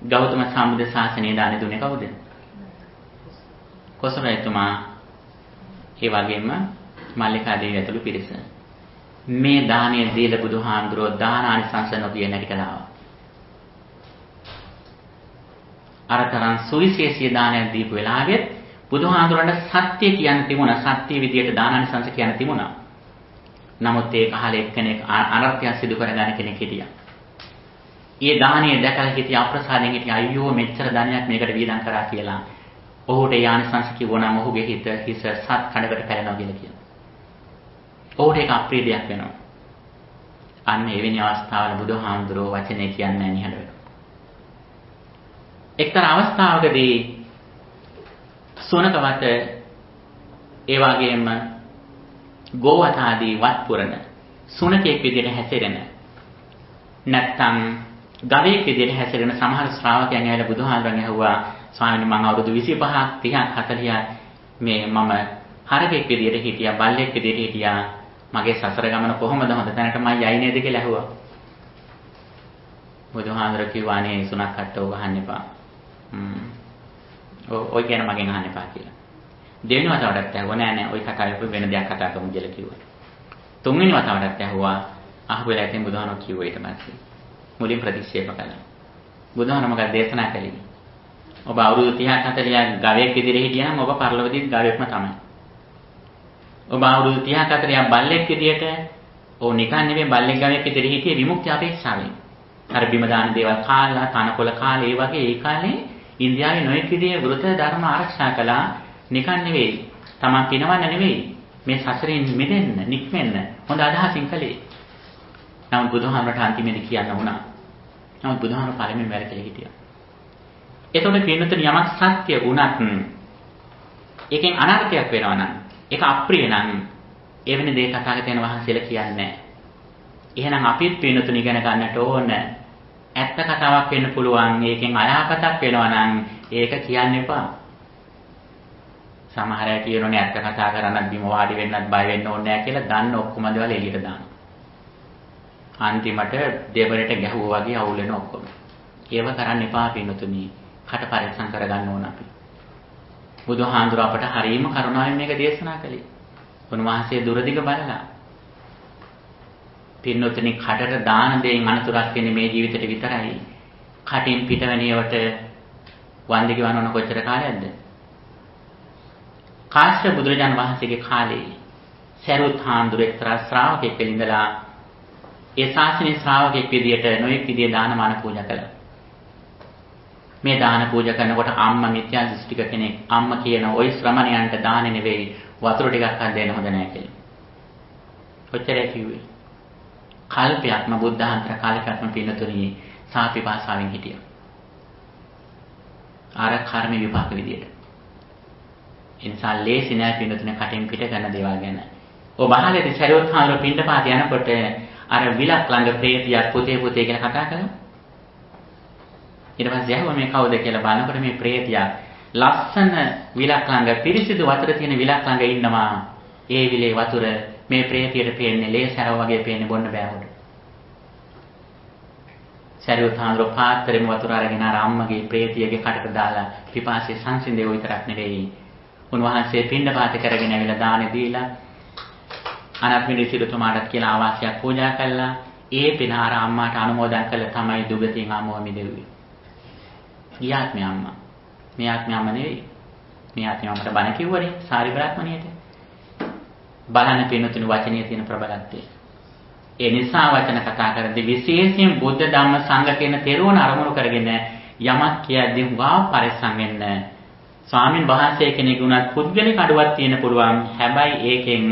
ගෞතම සම්බුද්ධ ශාසනයේ දානෙ දුන්නේ කවුද? කොසල් රජතුමා ඒ වගේම මල්ලිකා දේවිය ඇතුළු පිරිස. මේ දානය දීලා බුදුහාමුදුරෝ දානානිසංස නොකිය නැති කළා. අරතරන් සුවිශේෂී දානයක් දීපු වෙලාවෙත් බුදුහාමුදුරන්ට සත්‍ය කියන්න තිබුණා. සත්‍ය විදියට දානානිසංස කියන්න තිබුණා. නමුත් ඒක අහලා එක්කෙනෙක් අනර්ථය සිදු කරගන්න කෙනෙක් හිටියා. ඒ දානය දැකලා හිටිය අප්‍රසාදයෙන් හිටිය අයියෝ මෙච්චර ධනයක් මේකට වියදම් කරා කියලා. ඔහුට යානිසංස කිව්වනම් ඔහුගේ හිස සත් කඩකට පැලෙනවා කියලා කියනවා. ඔහුට ඒක අප්‍රිය දෙයක් වෙනවා. අන්න එවැනි අවස්ථාවල බුදුහාමුදුරුවෝ වචනේ කියන්නේ නැහැ නිහඬ වෙනවා. එක්තරා අවස්ථාවකදී සෝනකවත ඒ වගේම ගෝවත ආදී වත් පුරන සුනකෙක් විදිහට හැසිරෙන නැත්තම් ගවයෙක් විදිහට හැසිරෙන සමහර ශ්‍රාවකයන් ඇවිල්ලා බුදුහාමුදුරන් ඇහුවා ස්වාමීනි මම අවුරුදු 25ක් 30ක් 40ක් මේ මම හරකෙක් විදිහට හිටියා බල්ලෙක් විදිහට හිටියා මගේ සසර ගමන කොහොමද හොඳ තැනට මම යයි නේද කියලා ඇහුවා. බුදුහාමුදුර කිව්වා අනේ සුනක් කට්ටෝ ගහන්න එපා. ඔය කියන මගෙන් අහන්න එපා කියලා. දෙවෙනි වතාවටත් ඇහුවා නෑ ඔය කතාවේ වෙන දෙයක් කතා කරමු කියලා කිව්වා. තුන්වෙනි වතාවටත් ඇහුවා අහුවෙලා ඉතින් බුදුහාමුදුර කිව්වා ඊට පස්සේ මුලින් ප්‍රතික්ෂේප කළා. බුදුහාමුදුර මොකද දේශනා කළේ? ඔබ අවුරුදු 30ක් 40ක් ගවයෙක් විදිහට හිටියනම් ඔබ පරලොවදීත් ගවයෙක්ම තමයි. ඔබ අවුරුදු 30ක් 40ක් බල්ලෙක් විදිහට ඕ නිකන් නෙවෙයි බල්ලෙක් ගවයෙක් විදිහට හිටියේ විමුක්ති අපේක්ෂාවෙන්. අර බිම දාන දේවල් කාලා තනකොළ කාලා ඒ වගේ ඒ කාලේ ඉන්දියාවේ නොයෙක් විදිහේ වෘත ධර්ම ආරක්ෂා කළා නිකන් නෙවෙයි. Taman පිනවන්න නෙවෙයි. මේ සසරෙන් මිදෙන්න, නික්මෙන්න හොඳ අදහසින් කළේ. නමුත් බුදුහාමරට අන්තිමේදී කියන්න වුණා. නමුත් බුදුහාමර පළමුවෙන් වැරදිලා හිටියා. එතකොට පින්නතුනි යමක් සත්‍ය වුණත් ඒකෙන් අනර්ථයක් වෙනවා නම් ඒක අප්‍රිය නම් එවැනි දේ තථාගතයන් වහන්සේලා කියන්නේ නැහැ. එහෙනම් අපිත් පින්නතුනි ඉගෙන ගන්නට ඕන. ඇත්ත කතාවක් වෙන්න පුළුවන්. ඒකෙන් අයහපතක් වෙනවා නම් ඒක කියන්න එපා. සමහර අය කියනෝනේ ඇත්ත කතා කරන්නත් බිම වාඩි වෙන්නත් බය වෙන්න ඕනේ නැහැ කියලා දන්න ඔක්කොම දේවල් එළියට දානවා. අන්තිමට දෙවරට ගැහුවා වගේ අවුල් වෙන ඔක්කොම. ඒව කරන්න එපා පින්නතුනි. කට පරිස්සම් කරගන්න ඕන අපි. බුදුහාඳුර අපට හරීම කරුණාවෙන් මේක දේශනා කළේ. උන්වහන්සේ දුරදිග බලලා. පින්නොතනි කටට දාන දෙයින් අනතුරක් වෙන්නේ මේ ජීවිතේට විතරයි. කටින් පිටවැනියවට වන්දි ගවනවන කොච්චර කාලයක්ද? කාශ්‍යප බුදුරජාණන් වහන්සේගේ කාලේ සරුත් හාමුදුර එක්තරා ශ්‍රාවකෙක් ඉඳලා ඒ ශාසනයේ ශ්‍රාවකෙක් විදියට නොයෙක් විදිය දානමාන පූජා කළා. මේ දාන පූජා කරනකොට අම්මා මිත්‍යා දෘෂ්ටික කෙනෙක් අම්මා කියන ওই ශ්‍රමණයන්ට දානෙ නෙවෙයි වතුර ටිකක් අත් දෙන්න හොඳ නැහැ කියලා. කොච්චරයි කිව්වේ? කල්පයක්ම බුද්ධාන්තර කාලයක්ම පින්නතුණි සාපිපාසාවෙන් හිටියා. ආර කර්ම විපාක විදියට. ඒ නිසා ලේසි නෑ පින්නතුණි කටින් පිට කරන දේවල් ගැන. ඔබ අහලදී සරියොත් හාමුදුරුවෝ පින්ඩපාත යනකොට අර විලක් ළඟ ප්‍රේතියක් පුතේ කියලා කතා කළා. ඊට පස්සේ යහුව මේ කවුද කියලා බලනකොට මේ ප්‍රේතියා ලස්සන විලක් ළඟ පිරිසිදු වතුර තියෙන විලක් ළඟ ඉන්නවා. ඒ විලේ වතුර මේ ප්‍රේතියට පේන්නේ ලේසරව වගේ පේන්නේ බොන්න බෑ උඩ. සරියොත් හාමුදුරුවෝ පාත්‍රෙම වතුර අරගෙන අර අම්මගේ ප්‍රේතියගේ කටට දාලා පිපාසයේ සංසිඳේ විතරක් නෙවෙයි. උන්වහන්සේ පින්ඩපාත කරගෙන ඇවිල්ලා දානෙ දීලා අනත්මිරි සිටුතුමාටත් කියලා ආවාසයක් පූජා කළා. ඒ පින අර අම්මාට අනුමෝදන් කළ තමයි දුගතියෙන් ආමෝ මිදෙව්වේ. ඊයාත්මය අම්මා. මේ ආත්මය අම්මා නෙවෙයි. මේ ආත්මය අම්මට බණ කිව්වනේ සාරි බ්‍රාහ්මණියට. බලන්න පින්නතුණු වචනේ තියෙන ප්‍රබලත්වය. ඒ නිසා වචන කතා කරද්දී විශේෂයෙන් බුද්ධ ධම්ම සංඝ කියන තෙරුවන් අරමුණු කරගෙන යමක් කියද්දී වා පරිස්සම් වෙන්න. ස්වාමින් වහන්සේ කෙනෙකුණත් පුද්ගලික අඩුවක් තියෙන පුළුවන්. හැබැයි ඒකෙන්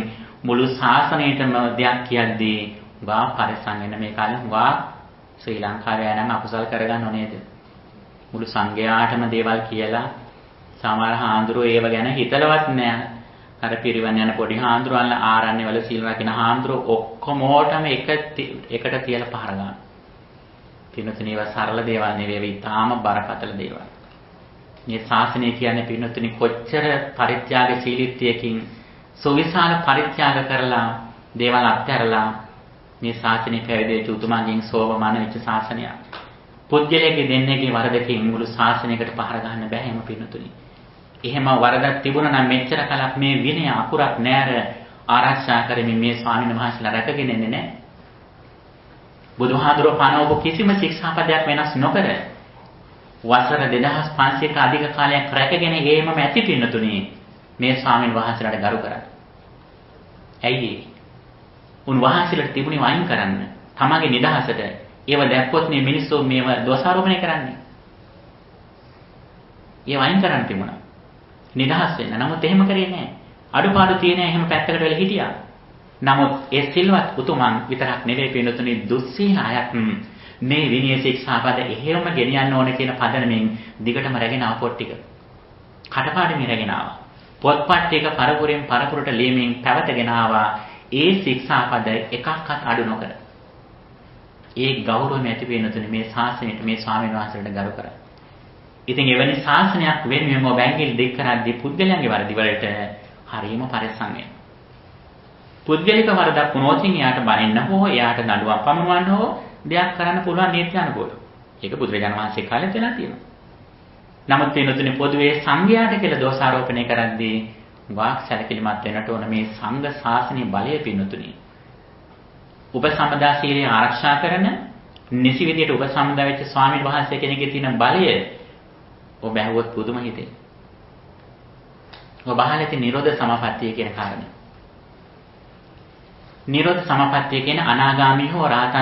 මුළු ශාසනයටම දෙයක් කියද්දී වා පරිස්සම් වෙන්න. මේ කාලේ වා ශ්‍රී ලංකාවේ යනම අකුසල් කරගන්න ඕනේද? මුළු සංඝයාටම දේවල් කියලා සමහර හාමුදුරුවෝ ඒව ගැන හිතලවත් නෑ. අර පිරිවන් යන පොඩි හාමුදුරුවන්ලා ආරණ්‍ය වල සීල් රකින්න හාමුදුරුවෝ ඔක්කොමෝටම එකට තියලා පහර ගන්නවා. පින්නතුණි ඒවා සරල දේවල් නෙවෙයි, ඊටාම බරපතල දේවල්. මේ ශාසනය කියන්නේ පින්නතුණි කොච්චර පරිත්‍යාගශීලීත්වයකින් සුවිශාල පරිත්‍යාග කරලා දේවල් අත්හැරලා මේ ශාසනය පැවිදෙච්ච උතුමන්ගෙන් සෝවමාන වෙච්ච ශාසනයක්. පුද්ගලයාගේ දෙන්නේගේ වරදකින් මුළු ශාසනයකට පහර ගන්න බෑ එහෙම පින්නතුණි. එහෙම වරදක් තිබුණා නම් මෙච්චර කලක් මේ විනය අකුරක් නෑර ආරක්ෂා කරමින් මේ ස්වාමීන් වහන්සේලා රැකගෙන ඉන්නේ නෑ. බුදුහාඳුරෝ පනවපු කිසිම ශික්ෂාපදයක් වෙනස් නොකර වසර 2500ක අධික කාලයක් රැකගෙන ඒමම ඇති පින්නතුණි මේ ස්වාමීන් වහන්සේලාට ගරු කරා. ඇයි උන්වහන්සේලාට තිබුණේ වයින් කරන්න තමගේ නිදහසට. ඒව දැක්කොත් මේ මිනිස්සු මේව දෝෂාරෝපණය කරන්නේ. ඒ වයින් කරන්න තිබුණා. නිදහස් වෙන්න. නමුත් එහෙම කරේ නැහැ. අඩුපාඩු තියෙන එහෙම පැත්තකට වෙලා හිටියා. නමුත් ඒ සිල්වත් උතුමන් විතරක් නෙවෙයි පින්නතුනි දුස්සීල අයත් මේ විනය ශික්ෂාපද එහෙම ගෙනියන්න ඕන කියන පදනමින් දිගටම රැගෙන ආව පොත් ටික. කටපාඩමින් රැගෙන ආවා. පොත්පත් ටික පරපුරෙන් පරපුරට ලියමින් පැවතගෙන ආවා. ඒ ශික්ෂාපද එකක්වත් අඩු නොකර. ඒ ගෞරවය ඇති වෙනතුනේ මේ ශාසනයට මේ ස්වාමීන් වහන්සේලාට ගරු කරා. ඉතින් එවැනි ශාසනයක් වෙනුවෙන් ඔබ බැංගිල් දෙක් කරද්දී පුද්ගලයන්ගේ වරදි වලට හරියම පරිස්සම් වෙන්න. පුද්ගලික වරදක් වුණොත් එයාට බනින්න හෝ එයාට දඬුවම් පමුණවන්න හෝ දෙයක් කරන්න පුළුවන් නීති අනුකූලව. ඒක බුදුරජාණන් වහන්සේ කාලෙත් වෙලා තියෙනවා. නමුත් වෙනතුනේ පොදුවේ සංඝයාට කියලා දෝෂාරෝපණය කරද්දී වාක් සැලකිලිමත් වෙන්නට ඕන මේ සංඝ ශාසනයේ බලය පින්නතුනේ. උපසම්පදා සීලය ආරක්ෂා කරන නිසි විදියට උපසම්පදා වෙච්ච ස්වාමීන් වහන්සේ කෙනෙක්ගේ තියෙන බලය ඔබ ඇහුවොත් පුදුම හිතේ. ඔබ අහලා තියෙන නිරෝධ සමාපත්තිය කියන කාරණය. නිරෝධ සමාපත්තිය කියන අනාගාමී හෝ රහත්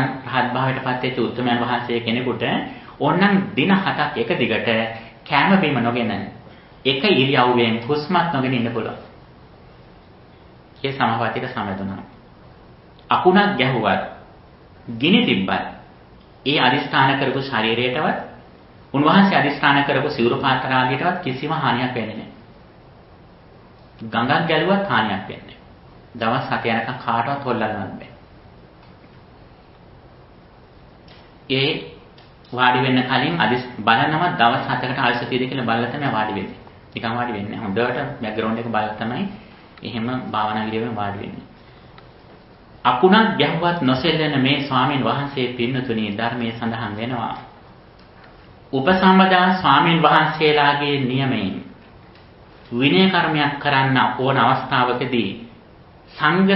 භාවයට පත් වෙච්ච උත්තමයන් වහන්සේ කෙනෙකුට ඕනනම් දින 7ක් එක දිගට කැම බීම නොගෙන එක ඉරියව්වෙන් හුස්මක් නොගෙන ඉන්න පුළුවන්. ඒ සමාපත්තියට සමවැදුණා. අකුණක් ගැහුවත් ගිනි තිබ්බත් ඒ අදිස්ථාන කරපු ශරීරයටවත් උන්වහන්සේ අදිස්ථාන කරපු සිවුරු පාත්‍ර ආදියටවත් කිසිම හානියක් වෙන්නේ නැහැ. ගඟක් ගැලුවත් හානියක් වෙන්නේ නැහැ. දවස් 7 යනකම් කාටවත් හොල්ලන්නවත් බෑ. ඒ වාඩි වෙන්න කලින් බලනවා දවස් 7කට ආයුෂ තියෙද කියලා බලලා තමයි වාඩි වෙන්නේ. නිකන් වාඩි වෙන්නේ නැහැ. හොඳට බෑග්ග්‍රවුන්ඩ් එක බලලා තමයි එහෙම භාවනා විදියෙන් වාඩි වෙන්නේ. අකුණක් ගැහුවත් නොසෙල්ලෙන මේ ස්වාමීන් වහන්සේ පින්නතුණි ධර්මයේ සඳහන් වෙනවා. උපසම්පදා ස්වාමීන් වහන්සේලාගේ නියමයෙන් විනය කර්මයක් කරන්න ඕන අවස්ථාවකදී සංඝ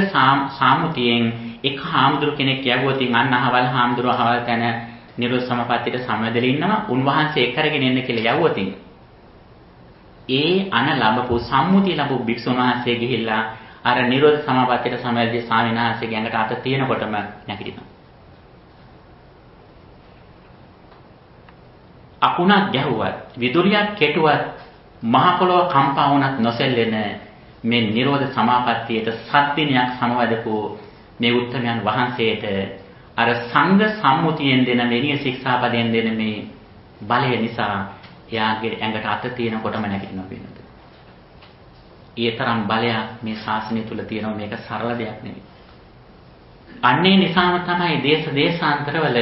සාමුතියෙන් එක් හාමුදුරු කෙනෙක් යවුවොත් අන්න අහවල් හාමුදුරු අහවල් තැන නිරෝධ සමාපත්තියට සමවැදලා ඉන්නවා. උන්වහන්සේ කරගෙන එන්න කියලා යවුවොත් ඒ අන ලැබපු සම්මුතිය ලැබපු භික්ෂුන් වහන්සේ ගිහිල්ලා අර නිරෝධ සමාපත්තියට සමවැදී ස්වාමීන් වහන්සේගේ ඇඟට අත තියෙනකොටම නැගිටිනවා. අකුණක් ගැහුවත්, විදුලියක් කෙටුවත්, මහ පොළොව කම්පා වුණත් නොසෙල්ලෙන මේ නිරෝධ සමාපත්තියට සත්දිනයක් සමවැදපු මේ උත්තමයන් වහන්සේට අර සංඝ සම්මුතියෙන් දෙන මෙනිය ශික්ෂාපදයෙන් දෙන මේ බලය නිසා එයාගේ ඇඟට අත තියෙනකොටම නැගිටිනවා වෙනද. ඊතරම් බලයක් මේ ශාසනය තුල තියෙනවා. මේක සරල දෙයක් නෙවෙයි. අන්නේ නිසාම තමයි දේශ දේශාන්තරවල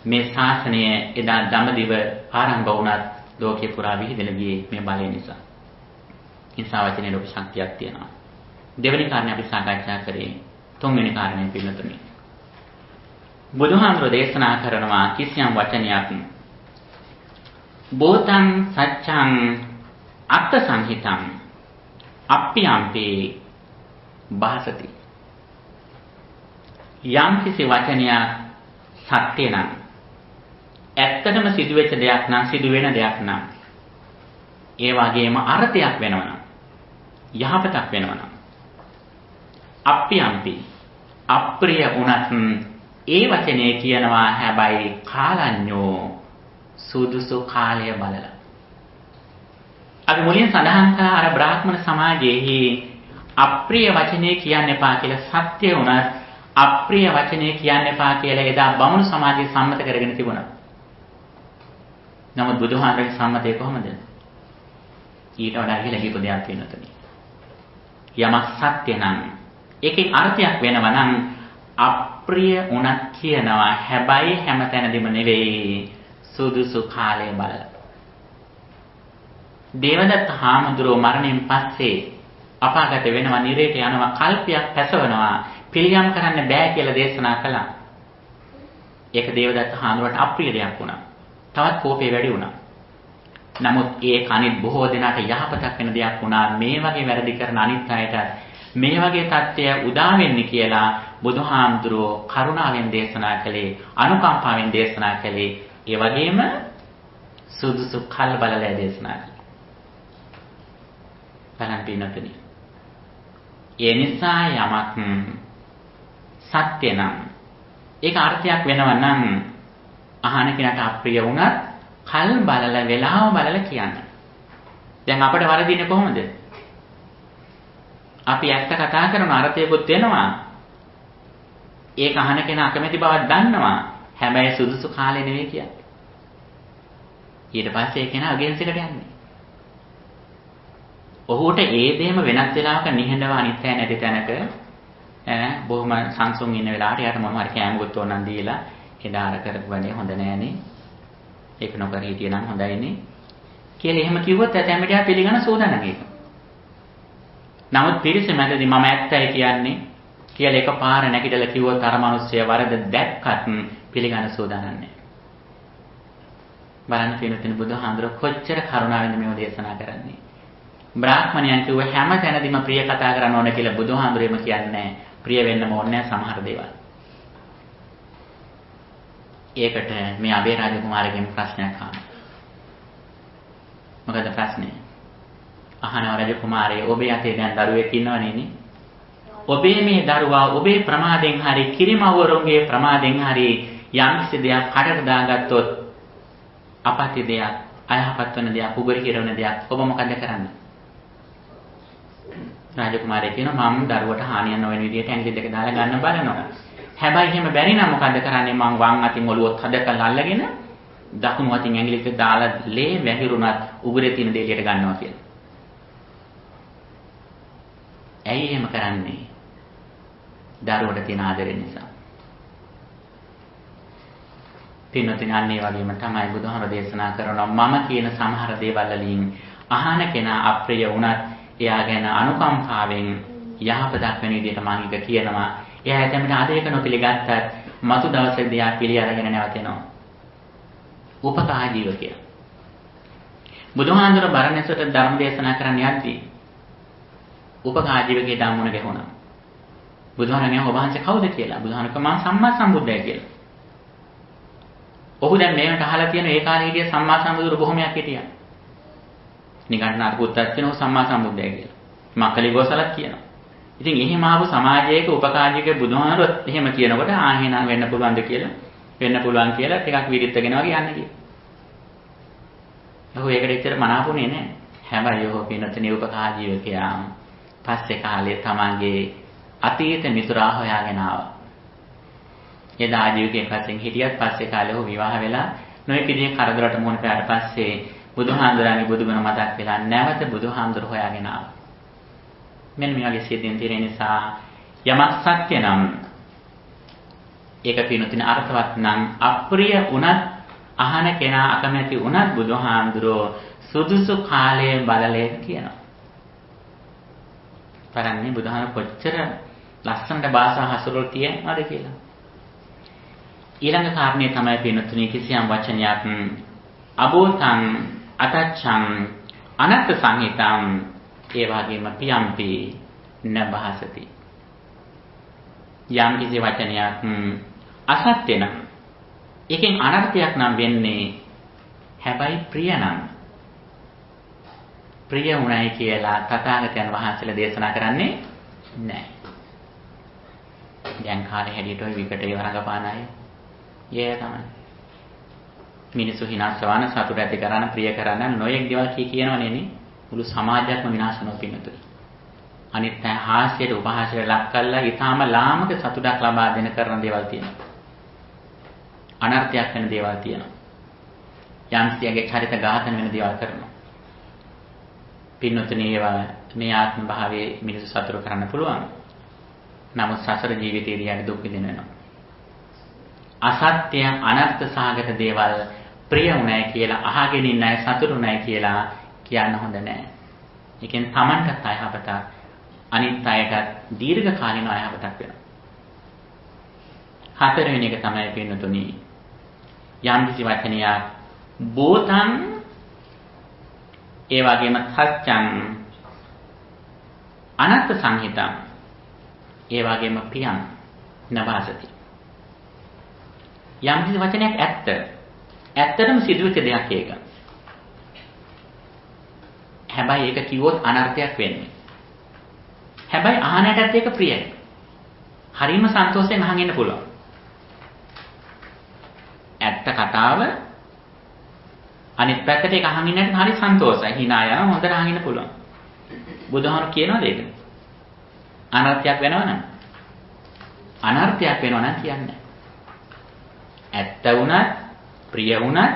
මේ ශාසනය එදා දඹදිව ආරම්භ වුණත් ලෝකේ පුරා විහිදෙන ගියේ මේ බලය නිසා. නිසා වචනේ ලොකු ශක්තියක් තියෙනවා. දෙවෙනි කාරණේ අපි සාකච්ඡා කරේ. තුන්වෙනි කාරණේ පිළිතුරේ. බුදුහාමුදුරෝ දේශනා කරනවා කිසියම් වචනයක් බෝතං සච්ඡං අත්ථ සංහිතං අප්පියම්පේ භාසති. යම් කිසි වචනයක් සත්‍ය නම් ඇත්තටම සිදුවෙච්ච දෙයක් නම් සිදුවෙන දෙයක් නම් ඒ වගේම අර්ථයක් වෙනවනම් යහපතක් වෙනවනම් අප්පියම්පි අප්‍රිය වුණත් ඒ වචනේ කියනවා හැබැයි කාලඤ්ඤෝ සුදුසු කාලය බලලා. අපි මුලින් සඳහන් කළා අර බ්‍රාහ්මණ සමාජයේහි අප්‍රිය වචනේ කියන්න එපා කියලා සත්‍ය වුණත් අප්‍රිය වචනේ කියන්න එපා කියලා එදා බමුණු සමාජයේ සම්මත කරගෙන තිබුණා. නමුත් බුදුහාමරගේ සම්මතය කොහොමද? ඊට වඩා ඉහළ ගිය දෙයක් වෙනතනේ. යමක් සත්‍ය නම් ඒකේ අර්ථයක් වෙනවා නම් අප්‍රිය උනත් කියනවා. හැබැයි හැමතැනදීම නෙවෙයි සුදුසු කාලය බලලා. දේවදත්ත හාමුදුරුවෝ මරණයෙන් පස්සේ අපාගත වෙනවා, නිරේට යනවා, කල්පයක් පැසවනවා, පිළියම් කරන්න බෑ කියලා දේශනා කළා. ඒක දේවදත්ත හාමුදුරුවන්ට අප්‍රිය දෙයක් වුණා. තවත් කෝපේ වැඩි වුණා. නමුත් ඒ කනිත් බොහෝ දෙනාට යහපතක් වෙන දෙයක් වුණා. මේ වගේ වැරදි කරන අනිත් අයට මේ වගේ தත්ත්වය උදා වෙන්නේ කියලා බුදුහාමුදුරුවෝ කරුණාවෙන් දේශනා කළේ, අනුකම්පාවෙන් දේශනා කළේ. ඒ වගේම සුදුසු කල් බලලා දේශනා කළා. බලන්න පින්නතුනි. ඒ නිසා යමක් සත්‍ය නම් ඒක අර්ථයක් වෙනවා නම් අහන කෙනාට අප්‍රිය වුණත් කල් බලලා වෙලාව බලලා කියන්න. දැන් අපිට වරදින්නේ කොහොමද? අපි ඇත්ත කතා කරන අර්ථයකුත් වෙනවා. ඒක අහන කෙනා අකමැති බවක් දන්නවා. හැබැයි සුදුසු කාලේ නෙවෙයි කියන්නේ. ඊට පස්සේ ඒ කෙනා අගේන්ස් එකට යන්නේ. ඔහුට ඒ දෙයම වෙනත් වෙලාවක නිහඬව අනිත්‍ය නැති තැනක බොහොම සංසුන් ඉන්න වෙලාවට යාට මොනවා හරි කෑමකුත් ඕනනම් දීලා එදා අර කරපු වැඩේ හොඳ නෑනේ. ඒක නොකර හිටියනම් හොඳයිනේ කියලා එහෙම කිව්වොත් ඇතැම්මට යා පිළිගන්න සූදානම් ඒක. නමුත් පිරිස මැදදී මම ඇත්තයි කියන්නේ කියලා එකපාර නැගිටලා කිව්වොත් අර මිනිස්සය වරද දැක්කත් පිළිගන්න සූදානම් නෑ. බලන්න පිළිතුරු බුදුහාඳුර කොච්චර කරුණාවෙන්ද මේව දේශනා කරන්නේ. බ්‍රාහ්මණයන් කිව්ව හැම තැනදීම ප්‍රිය කතා කරන්න ඕන කියලා බුදුහාඳුරේම කියන්නේ ප්‍රිය වෙන්නම ඕනේ සමහර දේවල්. ඒකට මේ අබේ රාජ කුමාරගෙන් ප්‍රශ්නයක් අහනවා. මොකද ප්‍රශ්නේ? අහනවා රජ කුමාරයා ඔබේ අතේ දැන් දරුවෙක් ඉන්නවනේ. ඔබේ මේ දරුවා ඔබේ ප්‍රමාදෙන් හරි කිරිමව්වරුන්ගේ ප්‍රමාදෙන් හරි යම්කිසි දෙයක් කඩට දාගත්තොත් අපත්‍ය දෙයක්, අයහපත් වෙන දෙයක්, උගර කිරවන දෙයක් ඔබ මොකද කරන්නේ? රාජ කුමාරයා කියනවා මම දරුවට හානියක් නොවන විදිහට ඇඟිලි දෙක දාලා ගන්න බලනවා. හැබැයි එහෙම බැරි නම් මොකද කරන්නේ? මං වම් අතින් ඔළුවත් හදකලා අල්ලගෙන දකුණු අතින් ඇඟිලි දෙක දාලා ලේ වැහිරුණත් උගරේ තියෙන දේ එළියට ගන්නවා කියලා. ඇයි එහෙම කරන්නේ? දරුවට තියෙන ආදරය නිසා. පින්නතින් අන්නේ වගේම තමයි බුදුහාම දේශනා කරනවා මම කියන සමහර දේවල් වලින් අහන කෙනා අප්‍රිය වුණත් එයා ගැන අනුකම්පාවෙන් යහපතක් වෙන විදිහට මම එක කියනවා. එයා ඇතැම්මට ආදරයක නොපිළිගත්තත් මතු දවසේදී ආ පිළි අරගෙන නැවතෙනවා. උපකාර ජීවකය. බුදුහාඳුර බරණැසට ධර්ම දේශනා කරන්න යද්දී උපකාර ජීවකේ ධම්මුණ ගැහුණා. බුදුහාමනේ ඔබ වහන්සේ කවුද කියලා. බුදුහාමක මම සම්මා සම්බුද්දයි කියලා. ඔහු දැන් මේකට අහලා තියෙන ඒ කාලේ හිටිය සම්මා සම්බුදුරු බොහොමයක් හිටියා. නිකන්නාට පුත්තක් කියනවා සම්මා සම්බුද්දයි කියලා. මක්කලි ගෝසලත් කියනවා. ඉතින් එහෙම ආපු සමාජයක උපකාරයක බුදුහාමරොත් එහෙම කියනකොට ආහෙනම් වෙන්න පුළුවන්ද කියලා වෙන්න පුළුවන් කියලා ටිකක් විරිත්තගෙන වගේ යන්න ගියා. ඔහු ඒකට එච්චර මනාපුනේ නැහැ. හැබැයි ඔහු පින්නතුනේ උපකාර ජීවිතයා පස්සේ කාලේ තමන්ගේ අතීත මිතුරා හොයාගෙන ආවා. එදා ජීවිතයෙන් පස්සෙන් හිටියත් පස්සේ කාලේ ඔහු විවාහ වෙලා නොයෙක් විදිහේ කරදරට මුහුණ පෑවට පස්සේ බුදුහාමුදුරන්ගේ බුදුගුණ මතක් වෙලා නැවත බුදුහාමුදුර හොයාගෙන ආවා. මෙන්න මේ වගේ සිද්ධීන් තියෙන නිසා යමක් සත්‍ය නම් ඒක පිනුතින අර්ථවත් නම් අප්‍රිය උනත් අහන කෙනා අකමැති උනත් බුදුහාමුදුරෝ සුදුසු කාලයේ බලලේ කියනවා. බලන්නේ බුදුහාම කොච්චර ලස්සනට භාෂා හසුරුවල් තියනවද කියලා. ඊළඟ කාරණේ තමයි පිනුතුනි කිසියම් වචනයක් අබෝතං අතච්ඡං අනත්ත සංහිතං ඒ වගේම පියම්පි නබහසති. යම් කිසි වචනයක් අසත්‍ය නම් ඒකෙන් අනර්ථයක් නම් වෙන්නේ හැබැයි ප්‍රිය නම් ප්‍රිය උණයි කියලා තථාගතයන් වහන්සේලා දේශනා කරන්නේ නැහැ. දැන් කාලේ හැටියට ওই විකටේ වරඟපාන අය ඒ තමයි. මිනිසු හිනාසවන සතුට ඇති කරන ප්‍රිය කරන නොයෙක් දේවල් කියනවනේ නේ. මුළු සමාජයක්ම විනාශ වෙනවා පින්නතුනි. අනිත් අය හාස්‍යයට උපහාසයට ලක් කරලා ඊටාම ලාමක සතුටක් ලබා දෙන කරන දේවල් තියෙනවා. අනර්ථයක් වෙන දේවල් තියෙනවා. යම්සියගේ චරිත ඝාතන වෙන දේවල් කරනවා. පින්නතුනි ඒවා මේ ආත්ම භාවයේ මිනිස්සු සතුට කරන්න පුළුවන්. නමුත් සසර ජීවිතයේදී යටි දුක් විඳින්න වෙනවා. අසත්‍ය අනර්ථ සහගත දේවල් ප්‍රිය උනායි කියලා අහගෙන ඉන්න අය සතුටුුනායි කියලා කියන්න හොඳ නැහැ. ඒකෙන් Tamanටත් අයහපතක් අනිත් අයටත් දීර්ඝ කාලින අයහපතක් වෙනවා. හතරවෙනි එක තමයි පින්නතුනි යම් කිසි වචනයක් බෝතං ඒ වගේම සත්‍යං අනත්ත සංහිතං ඒ වගේම පියං නවාසති. යම් කිසි වචනයක් ඇත්තටම සිදුවෙච්ච දෙයක් ඒක. හැබැයි ඒක කිව්වොත් අනර්ථයක් වෙන්නේ. හැබැයි අහනටත් ඒක ප්‍රියයි. හරිම සන්තෝෂයෙන් අහන් ඉන්න පුළුවන්. ඇත්ත කතාව අනිත් පැත්තට ඒක අහන් ඉන්නට හරි සන්තෝෂයි. hina යනවා හොඳට අහන් ඉන්න පුළුවන්. බුදුහාමුදුරු කියනවාද ඒක? අනර්ථයක් වෙනවනම් අනර්ථයක් වෙනවනම් කියන්නේ ඇත්ත වුණත් ප්‍රිය වුණත්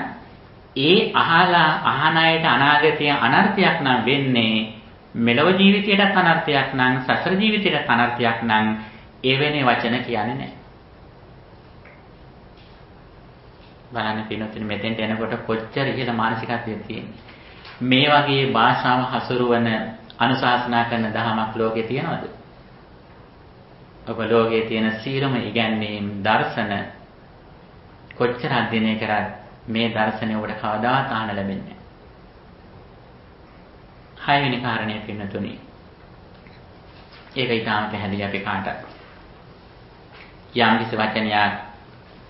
ඒ අහලා අහන අයට අනාගතයේ අනර්ථයක් නම් වෙන්නේ මෙලොව ජීවිතයටත් අනර්ථයක් නම් සසර ජීවිතයටත් අනර්ථයක් නම් එවැනි වචන කියන්නේ නැහැ. බලන්න පින්නතුනි මෙතෙන්ට එනකොට කොච්චර ඉහළ මානසිකත්වයක් තියෙන්නේ. මේ වගේ භාෂාව හසුරුවන අනුශාසනා කරන දහමක් ලෝකේ තියෙනවද? ඔබ ලෝකයේ තියෙන සීලම ඉගැන්වීම් දර්ශන කොච්චර අධ්‍යයනය කරත් මේ දර්ශනය ඔබට කවදාවත් අහන්න ලැබෙන්නේ නැහැ. 6 වෙනි කාරණය පින්නතුනි. ඒක ඊටාම පැහැදිලි අපි කාටත්. යම් කිසි වචනයක්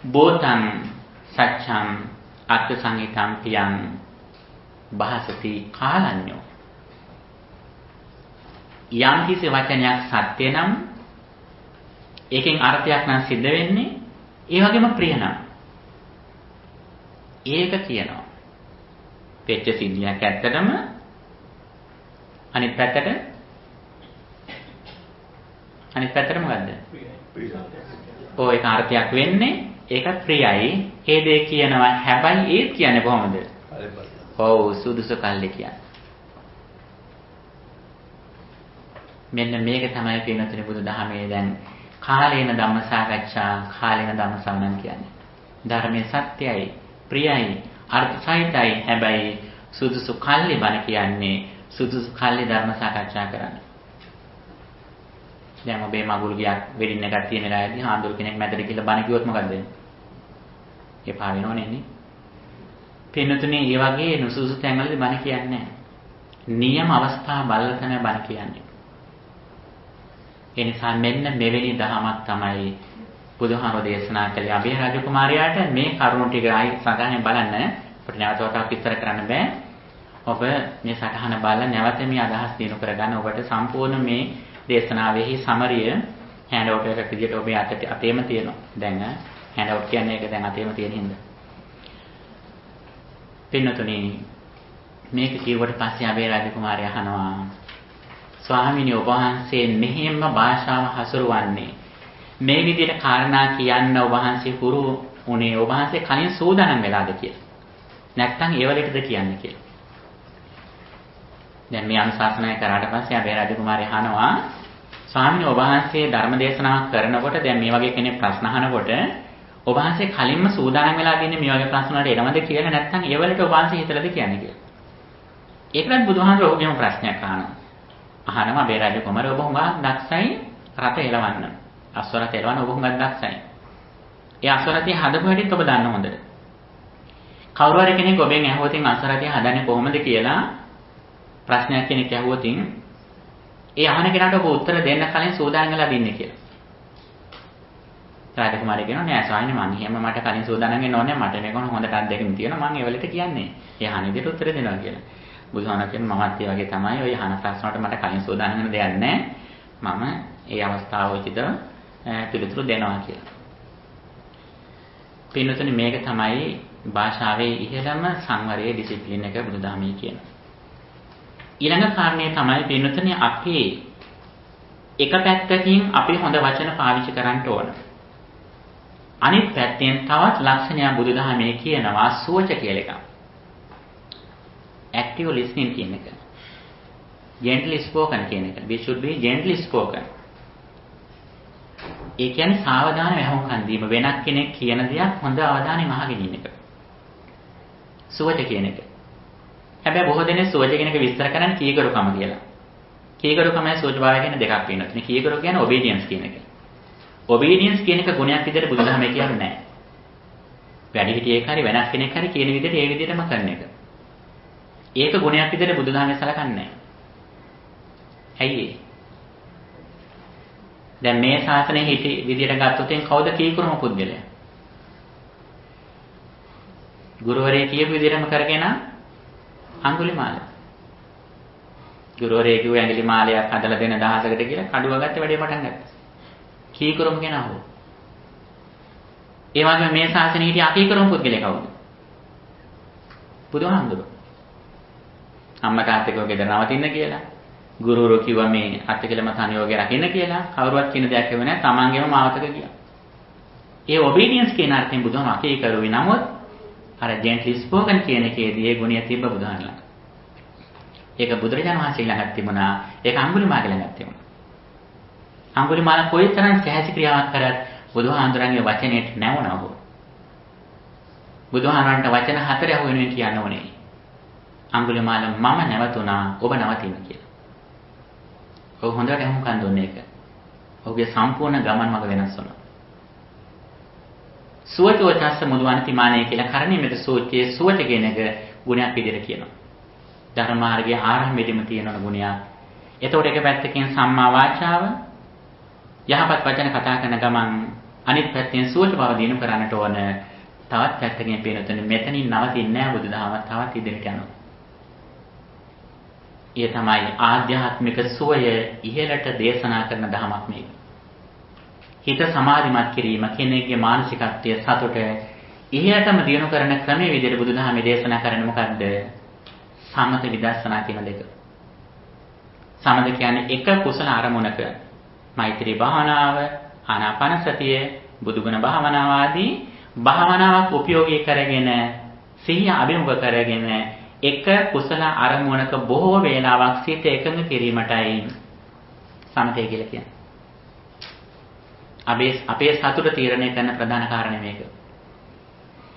බෝතං සච්ඡං අත්ථ සංහිතං පියං භාසති කාලඤ්ඤෝ. යම් කිසි වචනයක් සත්‍ය නම් ඒකෙන් අර්ථයක් නම් සිද්ධ වෙන්නේ ඒ වගේම ප්‍රිය නම් ඒක කියනවා. වෙච්ච සිද්ධියක් ඇත්තටම අනිත් පැත්තට මොකද්ද? ඔය ඒක අර්ථයක් වෙන්නේ ඒකත් ප්‍රියයි. ඒ දේ කියනවා. හැබැයි ඒත් කියන්නේ කොහොමද? ඔව් සුදුසු කල්ලි කියන්නේ. මෙන්න මේක තමයි පින්නතුනි බුදුදහමේ දැන් කාලේන ධම්ම සාකච්ඡා කාලේන ධම්ම සමනන් කියන්නේ. ධර්මයේ සත්‍යයි ප්‍රියයි අර්ථසහිතයි හැබැයි සුදුසු කල්ලි බණ කියන්නේ සුදුසු කල්ලි ධර්ම සාකච්ඡා කරන්නේ. දැන් ඔබේ මගුල් ගියක් වෙඩින් එකක් තියෙන වෙලාවේදී හාමුදුරු කෙනෙක් මැදට ගිහලා බණ කිව්වොත් මොකද වෙන්නේ? එපා වෙනවනේ නේ. පින්නතුනේ මේ වගේ නුසුසු තැන්වලදී බණ කියන්නේ නැහැ. නියම අවස්ථා බලලා තමයි බණ කියන්නේ. ඒ නිසා මෙන්න මෙවැනි දහමක් තමයි බුදුහාමුදුරෝ දේශනා කළේ අභය රාජ කුමාරයාට. මේ කරුණු ටික ආයි සාකච්ඡාවෙන් බලන්න අපිට නැවත වතාවක් විස්තර කරන්න බෑ. ඔබ මේ සටහන බලලා නැවත මේ අදහස් දිනු කරගන්න. ඔබට සම්පූර්ණ මේ දේශනාවෙහි සමරිය හෑන්ඩ් අවුට් එකක් විදිහට ඔබේ අතේම තියෙනවා. දැන් හෑන්ඩ් අවුට් කියන්නේ ඒක දැන් අතේම තියෙන හින්දා. පින්නතුනි මේක කිව්වට පස්සේ අබේ රාජකුමාරයා අහනවා ස්වාමීනි ඔබ වහන්සේ මෙහෙම භාෂාව හසුරුවන්නේ මේ විදිහට කාරණා කියන්න ඔබ වහන්සේ හුරු උනේ ඔබ වහන්සේ කලින් සූදානම් වෙලාද කියලා. නැත්තම් ඒවලටද කියන්නේ කියලා. දැන් මේ අනුශාසනය කරාට පස්සේ අබේ රාජකුමාරයා අහනවා ස්වාමීනි ඔබ වහන්සේ ධර්ම දේශනාවක් කරනකොට දැන් මේ වගේ කෙනෙක් ප්‍රශ්න අහනකොට ඔබ වහන්සේ කලින්ම සූදානම් වෙලා ඉන්නේ මේ වගේ ප්‍රශ්න වලට එනවද කියලා නැත්නම් ඒවලට ඔබ වහන්සේ හිතලාද කියන්නේ කියලා. ඒකවත් බුදුහාමුදුරුවෝ ඔහුගෙම ප්‍රශ්නයක් අහනවා. අහනවා අබේ රාජකුමාරයා ඔබ හුඟක් දක්ෂයි රට එලවන්න. අස්වරත එලවන්න ඔබ හුඟක් දක්ෂයි. ඒ අස්වරතිය හදපු හැටිත් ඔබ දන්න හොඳට. කවුරු හරි කෙනෙක් ඔබෙන් ඇහුවොතින් අස්වරතිය හදන්නේ කොහොමද කියලා ප්‍රශ්නයක් කෙනෙක් ඇහුවොතින් ඒ අහන කෙනාට ඔබ උත්තර දෙන්න කලින් සූදානම් වෙලා ඉන්නේ කියලා. රාජකුමාරය කියනවා නෑ ස්වාමීනි මං එහෙම මට කලින් සූදානම් වෙන්න ඕනේ මට මේක හොඳට අත්දැකීම් තියෙනවා මං ඒවලට කියන්නේ. ඒ අහන විදිහට උත්තර දෙනවා කියලා. බුදුහාමුදුරුවෝ කියන මමත් ඒ වගේ තමයි ඔය අහන ප්‍රශ්න වලට මට කලින් සූදානම් වෙන්න දෙයක් නෑ. මම ඒ අවස්ථාව උචිතව පිළිතුරු දෙනවා කියලා. පින්නතුනි මේක තමයි භාෂාවේ ඉහළම සංවරයේ ඩිසිප්ලින් එක බුදුදහමේ කියන. ඊළඟ කාරණේ තමයි පින්නතුනි අපි එක පැත්තකින් අපි හොඳ වචන පාවිච්චි කරන්න ඕන. අනිත් පැත්තෙන් තවත් ලක්ෂණයක් බුදුදහමේ කියනවා සුවච කියලා එකක්. active listening කියන එක. gently spoken කියන එක. we should be gently spoken. ඒ කියන්නේ සාවධාන වැහුම්කන් දීම වෙනත් කෙනෙක් කියන දෙයක් හොඳ අවධානයෙන් අහගෙන ඉන්න එක. සුවච කියන එක. හැබැයි බොහෝ දෙනෙක් සුවච කියන එක විස්තර කරන්නේ කීකරුකම කියලා. කීකරුකමයි සුවචභාවය කියන දෙකක් වෙනවා. මේ කීකරු කියන්නේ obedience කියන එක. obedience කියන එක ගුණයක් විදිහට බුදුදහමේ කියන්නේ නැහැ. වැඩිහිටියෙක් හරි වෙනස් කෙනෙක් හරි කියන විදිහට ඒ විදිහටම කරන එක. ඒක ගුණයක් විදිහට බුදුදහමේ සලකන්නේ නැහැ. ඇයි ඒ? දැන් මේ ශාසනයේ හිටි විදියට ගත්තොත් කවුද කීකරුම පුද්ගලයා? ගුරුවරයෙක් කියපු විදිහටම කරගෙන අඟුලිමාල. ගුරුවරයෙක් කිව්ව ඇඟිලි මාලයක් හදලා දෙන 1000කට කියලා කඩුව ගත්තේ වැඩේ පටන් ගත්තා. කීකරුම කෙනා හො. ඒ වගේම මේ ශාසනයේ හිටි අකීකරුම පුද්ගලයා කවුද? බුදුහාමුදුරුවෝ. අම්මා තාත්තේ කෝ ගෙදර නවතින්න කියලා. ගුරුවරෝ කිව්වා මේ අත්කලම තනියෝගේ රකින්න කියලා. කවුරුවත් කියන දෙයක් වෙන්නේ නැහැ. තමන්ගේම මාවතක ගියා. ඒ obedience කියන අර්ථයෙන් බුදුහාම අකීකරුවේ නමුත් අර gently spoken කියන එකේදී ඒ ගුණය තිබ්බ බුදුහාම ළඟ. ඒක බුදුරජාණන් වහන්සේ ළඟ තිබුණා. ඒක අඟුලිමාල ළඟ තිබුණා. අඟුලිමාල කොයිතරම් සැහැසි ක්‍රියාවක් කරත් බුදුහාමුදුරන්ගේ වචනේට නැවුණා. බුදුහාමරන්ට වචන 4 අහුවෙනුවෙන් කියන්න ඕනේ. අඟුලිමාල මම නැවතුණා ඔබ නවතින්න කියලා. ඔහු හොඳට අහුම්කන් දුන්නේ ඒක. ඔහුගේ සම්පූර්ණ ගමන් මඟ වෙනස් වුණා. සුවචෝචස්ස මුදුවන්තිමානය කියලා කරණීය මෙත සූත්‍රයේ සුවච කියන එක ගුණයක් විදිහට කියනවා. ධර්ම මාර්ගයේ ආරම්භයේදීම තියෙන ගුණයක්. එතකොට එක පැත්තකින් සම්මා වාචාව යහපත් වචන කතා කරන ගමන් අනිත් පැත්තෙන් සුවච බව දිනු කරන්නට ඕන. තවත් පැත්තකින් පේනොතන මෙතනින් නවතින්නේ නැහැ බුදුදහම තවත් ඉදිරියට යනවා. ඒ තමයි ආධ්‍යාත්මික සුවය ඉහළට දේශනා කරන ධමයක් මේක. හිත සමාධිමත් කිරීම කෙනෙක්ගේ මානසිකත්වයේ සතුට ඉහළටම දියුණු කරන ක්‍රමයේ විදිහට බුදුදහමේ දේශනා කරන්නේ මොකද්ද? සමත විදර්ශනා කියන දෙක. සමත කියන්නේ එක කුසල අරමුණක මෛත්‍රී භාවනාව, ආනාපාන සතිය, බුදුගුණ භාවනාව ආදී භාවනාවක් උපයෝගී කරගෙන සිහිය අභිමුඛ කරගෙන එක කුසල අරමුණක බොහෝ වේලාවක් සිත එකඟ කිරීමටයි සමතය කියලා කියන්නේ. අපේ සතුට තීරණය කරන ප්‍රධාන කාරණේ මේක.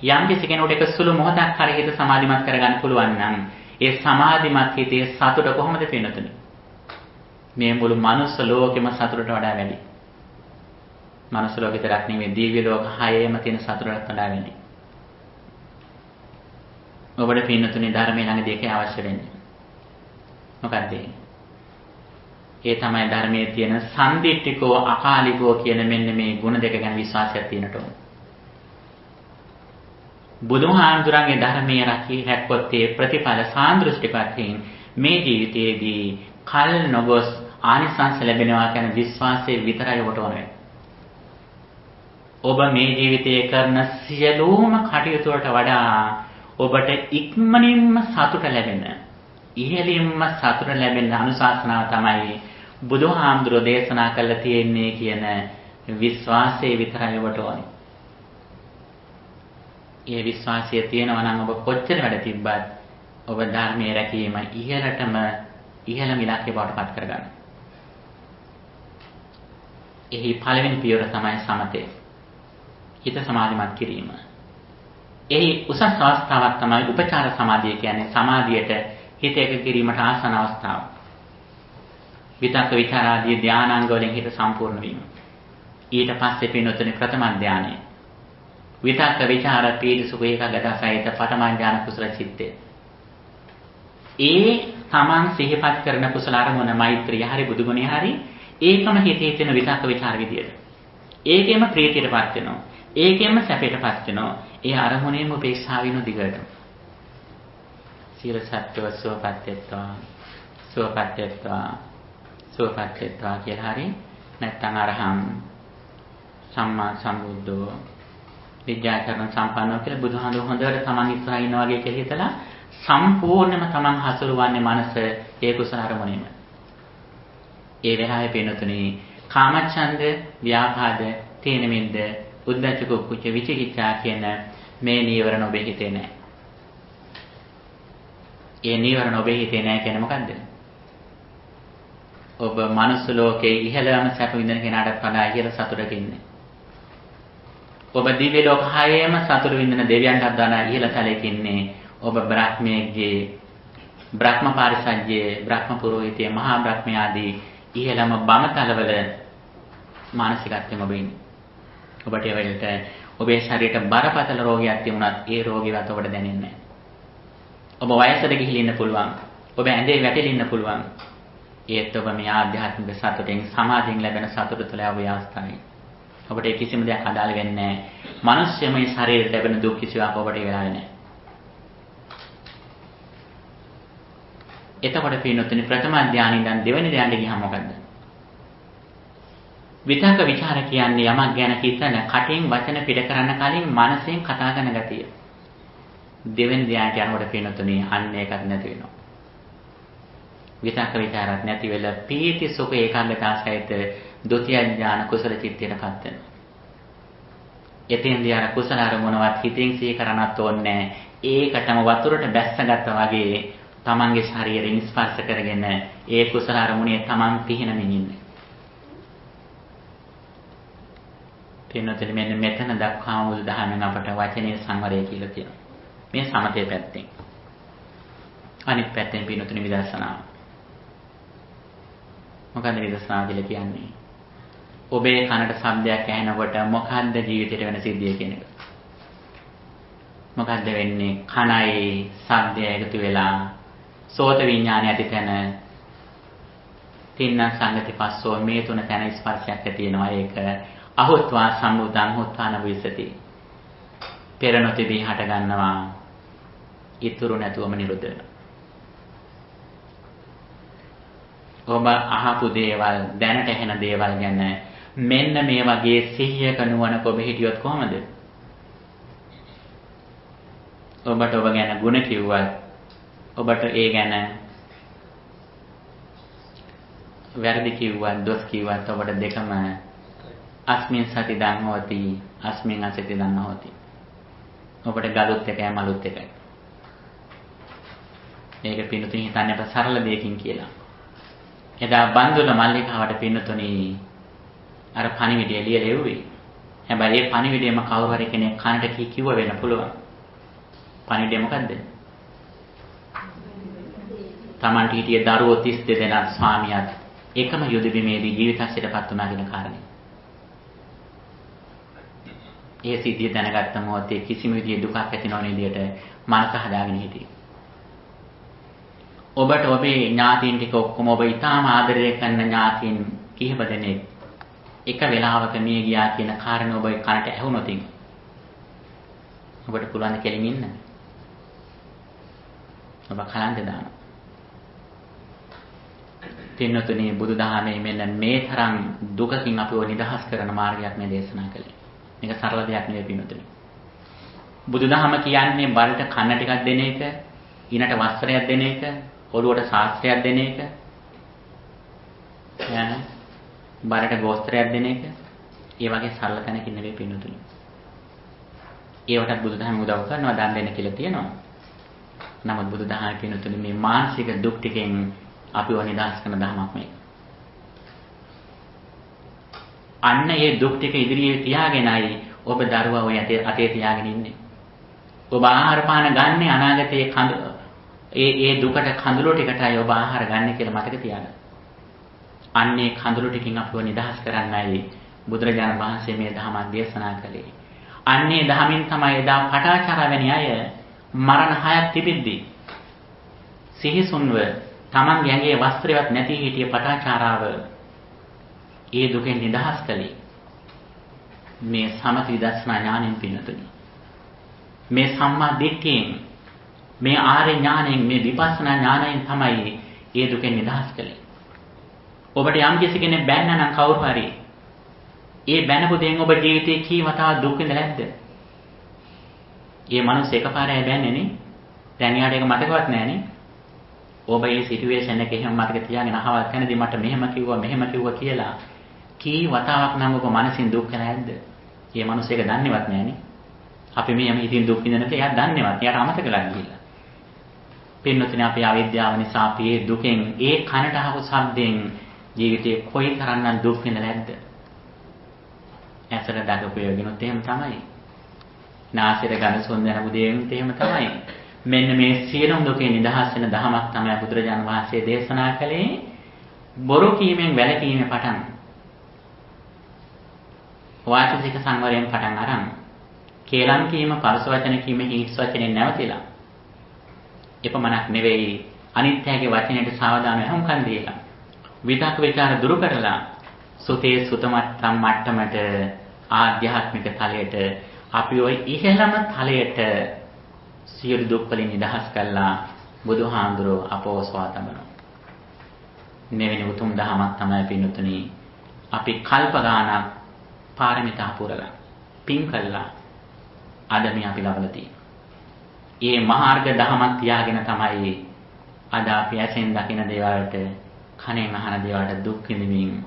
යම් කිසි කෙනෙකුට එක සුළු මොහොතක් හරි හිත සමාධිමත් කරගන්න පුළුවන් නම් ඒ සමාධිමත් හිතේ සතුට කොහොමද පේනතුනේ? මේ මුළු මනුස්ස ලෝකෙම සතුටට වඩා වැඩි. මනුස්ස ලෝකෙ විතරක් නෙමෙයි දිව්‍ය ලෝක 6ෙම තියෙන සතුටට වඩා වැඩි. ඔබට පින්නතුනේ ධර්මයේ ළඟදී ඒකේ අවශ්‍ය වෙන්නේ. මොකක්ද ඒ? ඒ තමයි ධර්මයේ තියෙන සම්දිට්ඨිකෝ අකාලිකෝ කියන මෙන්න මේ ගුණ දෙක ගැන විශ්වාසයක් තියෙනට ඕන. බුදුහාමුදුරන්ගේ ධර්මයේ රැකී හැක්කොත් ඒ ප්‍රතිඵල සාන්දෘෂ්ටිකත්වයෙන් මේ ජීවිතයේදී කල් නොගොස් ආනිසංස ලැබෙනවා කියන විශ්වාසය විතරයි ඔබට ඕනේ. ඔබ මේ ජීවිතයේ කරන සියලුම කටයුතු වලට වඩා ඔබට ඉක්මනින්ම සතුට ලැබෙන ඉහළින්ම සතුට ලැබෙන අනුශාසනාව තමයි බුදුහාමුදුරෝ දේශනා කළ තියෙන්නේ කියන විශ්වාසය විතරයි ඔබට ඕනේ. ඒ විශ්වාසය තියෙනවා නම් ඔබ කොච්චර වැඩ තිබ්බත් ඔබ ධර්මයේ රැකීම ඉහළම ඉලක්කය බවට පත් කරගන්න. එහි පළවෙනි පියවර තමයි සමතේ. හිත සමාධිමත් කිරීම. එහි උසස් අවස්ථාවක් තමයි උපචාර සමාධිය කියන්නේ සමාධියට හිත එක කිරීමට ආසන අවස්ථාව. විතක්ක විචාර ආදී ධානාංග වලින් හිත සම්පූර්ණ වීම. ඊට පස්සේ පින්නතුනේ ප්‍රථම ධානය. විතක්ක විචාර පීති සුඛ ඒකාග්‍රතාව සහිත පඨම ඥාන කුසල චිත්තය. ඒ තමන් සිහිපත් කරන කුසල අරමුණ මෛත්‍රිය හරි බුදුගුණය හරි ඒකම හිතේ තියෙන විතක්ක විචාර විදියට. ඒකෙම ප්‍රීතියටපත් වෙනවා. ඒකෙම සැපයටපත් වෙනවා. ඒ අරමුණේම උපේක්ෂාවිනු දිගට. සීල සත්‍යව සෝපත්ත්වා කියලා හරි නැත්නම් අරහං සම්මා සම්බුද්ධෝ විද්‍යාචරණ සම්පන්නව කියලා බුදුහාමුදුරුවෝ හොඳට තමන් ඉස්සරහා ඉන්නා වගේ කියලා හිතලා සම්පූර්ණයෙන්ම තමන් හසුරුවන්නේ මනස ඒ කුසල අරමුණේම. ඒ වෙලාවේ පේනතුනේ කාමච්ඡන්ද, ව්‍යාපාද, තීන මිද්ද, උද්ධච්ච කුච්ච විචිකිච්ඡා කියන මේ නීවරණ ඔබේ හිතේ නැහැ. ඒ නීවරණ ඔබේ හිතේ නැහැ කියන්නේ මොකද්ද? ඔබ මනුස්ස ලෝකයේ ඉහළම සැප විඳින කෙනාටත් වඩා ඉහළ සතුටක ඉන්නේ. ඔබ දිව්‍ය ලෝක හයේම සතුට විඳින දෙවියන්ටත් වඩා ඉහළ තලයක ඉන්නේ. ඔබ බ්‍රහ්මයේගේ බ්‍රහ්ම පාරිසජ්ජයේ බ්‍රහ්ම පුරෝහිතයේ මහා බ්‍රහ්ම ආදී ඉහළම බමතලවල මානසිකත්වයෙන් ඔබ ඉන්නේ. ඔබට ඒ වෙලට ඔබේ ශරීරයට බරපතල රෝගයක් තිබුණත් ඒ රෝගිවත් ඔබට දැනෙන්නේ නැහැ. ඔබ වයසට ගිහින් ඉන්න පුළුවන්. ඔබ ඇඳේ වැටිලා ඉන්න පුළුවන්. ඒත් ඔබ මේ ආධ්‍යාත්මික සතුටෙන් සමාධියෙන් ලැබෙන සතුට තුළ ආවේ අවස්ථාවේ. ඔබට කිසිම දෙයක් අදාළ වෙන්නේ නැහැ. මිනිස්යමයි ශරීරයට ලැබෙන දුක් කිසිවක් ඔබට ඒ වෙලාවේ නැහැ. එතකොට පින්නොත්නි ප්‍රථම ධානය ඉඳන් දෙවෙනි ධානයට ගියාම මොකද්ද? විතක්ක ਵਿਚාර කියන්නේ යමක් ගැන හිතන කටින් වචන පිට කරන්න කලින් මනසෙන් කතා කරන ගතිය. දෙවෙනි ධානයට යනකොට පින්නොත්නි අන්න ඒකත් නැති වෙනවා. විතක්ක ਵਿਚාරත් නැති වෙලා පීති සුඛ ඒකාග්‍රතාව සහිත ဒုတိ ය ඥාන කුසල චිත්තයටපත් වෙනවා. එතෙන්දී අර කුසල අරමුණවත් හිතින් සිහි කරන්නත් ඕනේ නැහැ. ඒකටම වතුරට බැස්සගත්තා වගේ තමන්ගේ ශරීරයෙන් ස්පර්ශ කරගෙන ඒ කුසල අරමුණේ තමන් පිහිනමින් ඉන්නේ. පින්නතේ මෙන්න මෙතන දක්වාම බුදුදහමෙන් අපට වචනේ සංවරය කියලා තියෙනවා. මේ සමතේ පැත්තෙන්. අනිත් පැත්තෙන් පින්නතුනි විදර්ශනාව. මොකද විදර්ශනාව කියලා කියන්නේ? ඔබේ කනට ශබ්දයක් ඇහෙනකොට මොකද්ද ජීවිතේට වෙන සිද්ධිය කියන එක. මොකද්ද වෙන්නේ? කනයි ශබ්දය එකතු වෙලා සෝත විඥානය ඇති තැන තින්න සංගති පස්සෝ මේ තුන තැන ස්පර්ශයක් ඇති වෙනවා. ඒක අහොත්වා සම්මුතං හොත්වාන විසති. පෙර නොතිබී හට ගන්නවා. ඉතුරු නැතුවම නිරුද්ධ වෙනවා. ඔබ අහපු දේවල් දැනට ඇහෙන දේවල් ගැන මෙන්න මේ වගේ සිහියක නුවණක ඔබ හිටියොත් කොහමද? ඔබට ඔබ ගැන ಗುಣ කිව්වත් ඔබට ඒ ගැන වැරදි කිව්වත් දොස් කිව්වත් ඔබට දෙකම අස්මින් සති දන් හොති අස්මින් අසති දන් හොති. ඔබට ගලුත් එකයි මලුත් එකයි. මේක පින්නතුනි හිතන්නේ අප සරල දෙයකින් කියලා. එදා බන්දුල මල්ලිකාවට පින්නතුනි අර පණිවිඩය ලියලා එව්වේ. හැබැයි ඒ පණිවිඩයම කවුරු හරි කෙනෙක් කනට කිව්ව වෙන්න පුළුවන්. පණිවිඩය මොකද්ද? තමන්ට හිටියේ දරුවෝ 32 දෙනා ස්වාමියාත් එකම යුද බිමේදී ජීවිතස්සටපත් වුණා කියන කාරණේ. ඒ සිද්ධිය දැනගත්ත මොහොතේ කිසිම විදිහේ දුකක් ඇති නොවන විදිහට මනස හදාගෙන හිටියේ. ඔබට ඔබේ ඥාතීන් ටික ඔක්කොම ඔබ ඊටාම ආදරය කරන ඥාතීන් කිහිප දෙනෙක් එක වෙලාවක මිය ගියා කියන කාරණේ ඔබ කනට ඇහුනොත් ඔබට පුළුවන් ද කෙලින් ඉන්න? ඔබ කලන්ත දානවා. තින්නතුනේ බුදුදහමේ මෙන්න මේ තරම් දුකකින් අපිව නිදහස් කරන මාර්ගයක් මේ දේශනා කළේ. මේක සරල දෙයක් නෙවෙයි පින්නතුනේ. බුදුදහම කියන්නේ බරට කන්න ටිකක් දෙන එක, ඊනට වස්ත්‍රයක් දෙන එක, ඔළුවට ශාස්ත්‍රයක් දෙන එක. බරට ගෝස්ත්‍රයක් දෙන එක. ඒ වගේ සරල තැනකින් නෙවෙයි පින්නතුනි. ඒවටත් බුදුදහම උදව් කරනවා දන් දෙන්න කියලා තියෙනවා. නමුත් බුදුදහම පින්නතුනි මේ මානසික දුක් ටිකෙන් අපිව නිදහස් කරන ධර්මයක් මේක. අන්න ඒ දුක් ටික ඉදිරියේ තියාගෙනයි ඔබ දරුවා ඔය අතේ තියාගෙන ඉන්නේ. ඔබ ආහාර පාන ගන්න අනාගතයේ ඒ දුකට කඳුළු ටිකටයි ඔබ ආහාර ගන්න කියලා මතක තියාගන්න. අන්නේ කඳුළු ටිකින් අපිව නිදහස් කරන්නයි බුදුරජාණන් වහන්සේ මේ ධර්ම දේශනා කළේ. අන්නේ ධර්මෙන් තමයි එදා පටාචාර වැනි අය මරණ 6ක් තිබිද්දී සිහිසුන්ව Taman යගේ වස්ත්‍රයක් නැති හිටිය පටාචාරාව ඒ දුකෙන් නිදහස් කළේ. මේ සමථ විදර්ශනා ඥාණයෙන් පින්නතුනි. මේ සම්මා දිට්ඨියෙන් මේ ආර්ය ඥාණයෙන් මේ විපස්සනා ඥාණයෙන් තමයි ඒ දුකෙන් නිදහස් කළේ. ඔබට යම් කෙනෙක් බැන්න නම් කවුරු හරි ඒ බැනපු දෙයෙන් ඔබ ජීවිතේ කී වතාවක් දුක් විඳලා නැද්ද? ඒ මනුස්ස එකපාරයි බැන්නේ නේ. දැන් යාට ඒක මතකවත් නැහැ නේ. ඔබ මේ සිටුේෂන් එක එහෙම මතක තියාගෙන අහවල් තැනදී මට මෙහෙම කිව්වා කියලා කී වතාවක් නම් ඔබ මනසින් දුක් නැද්ද? ඒ මනුස්ස එක දන්නේවත් නැහැ නේ. අපි මේ යම ඉතින් දුක් විඳිනක එයා දන්නේවත්. එයාට අමතකලා ගිහිල්ලා. පින්නතුනේ අපේ අවිද්‍යාව නිසා අපි මේ දුකෙන් ඒ කනට අහපු ශබ්දයෙන් ජීවිතේ කොයි තරම්නම් දුක් විඳලා නැද්ද? ඇසට දකපු යෝගිනොත් එහෙම තමයි. නාසයට ගඳ සුවඳ දැනපු දේනුත් එහෙම තමයි. මෙන්න මේ සියලුම දුකේ නිදහස් වෙන ධමයක් තමයි බුදුරජාණන් වහන්සේ දේශනා කළේ. බොරු කීමෙන් වැළකීමේ පටන් වාචික සංවරයෙන් පටන් අරන් කේලම් කීම, පරස වචන කීම, හිස් වචනෙන් නැවතිලා එපමණක් නෙවෙයි අනිත්‍යයේ වචනයට සාවධානව හම්කන් දීලා විතක් ਵਿਚාර දුරු කරලා සුතේ සුතමත්තම් මට්ටමට ආධ්‍යාත්මික තලයට අපි ওই ඉහළම තලයට සියලු දුක් වලින් නිදහස් කළා බුදුහාඳුරෝ අපෝසවා තබනවා. මෙවැනි උතුම් දහමක් තමයි පින්තුනි අපි කල්ප ගානක් පාරමිතා පුරලා පින් කළා අද මේ අපි ලබලා තියෙන්නේ. මේ මාර්ග දහමක් තියාගෙන තමයි අද අපි ඇසෙන් දකින දේවල්ට කනෙන් අහන දේවල්ට දුක් විඳින්මින්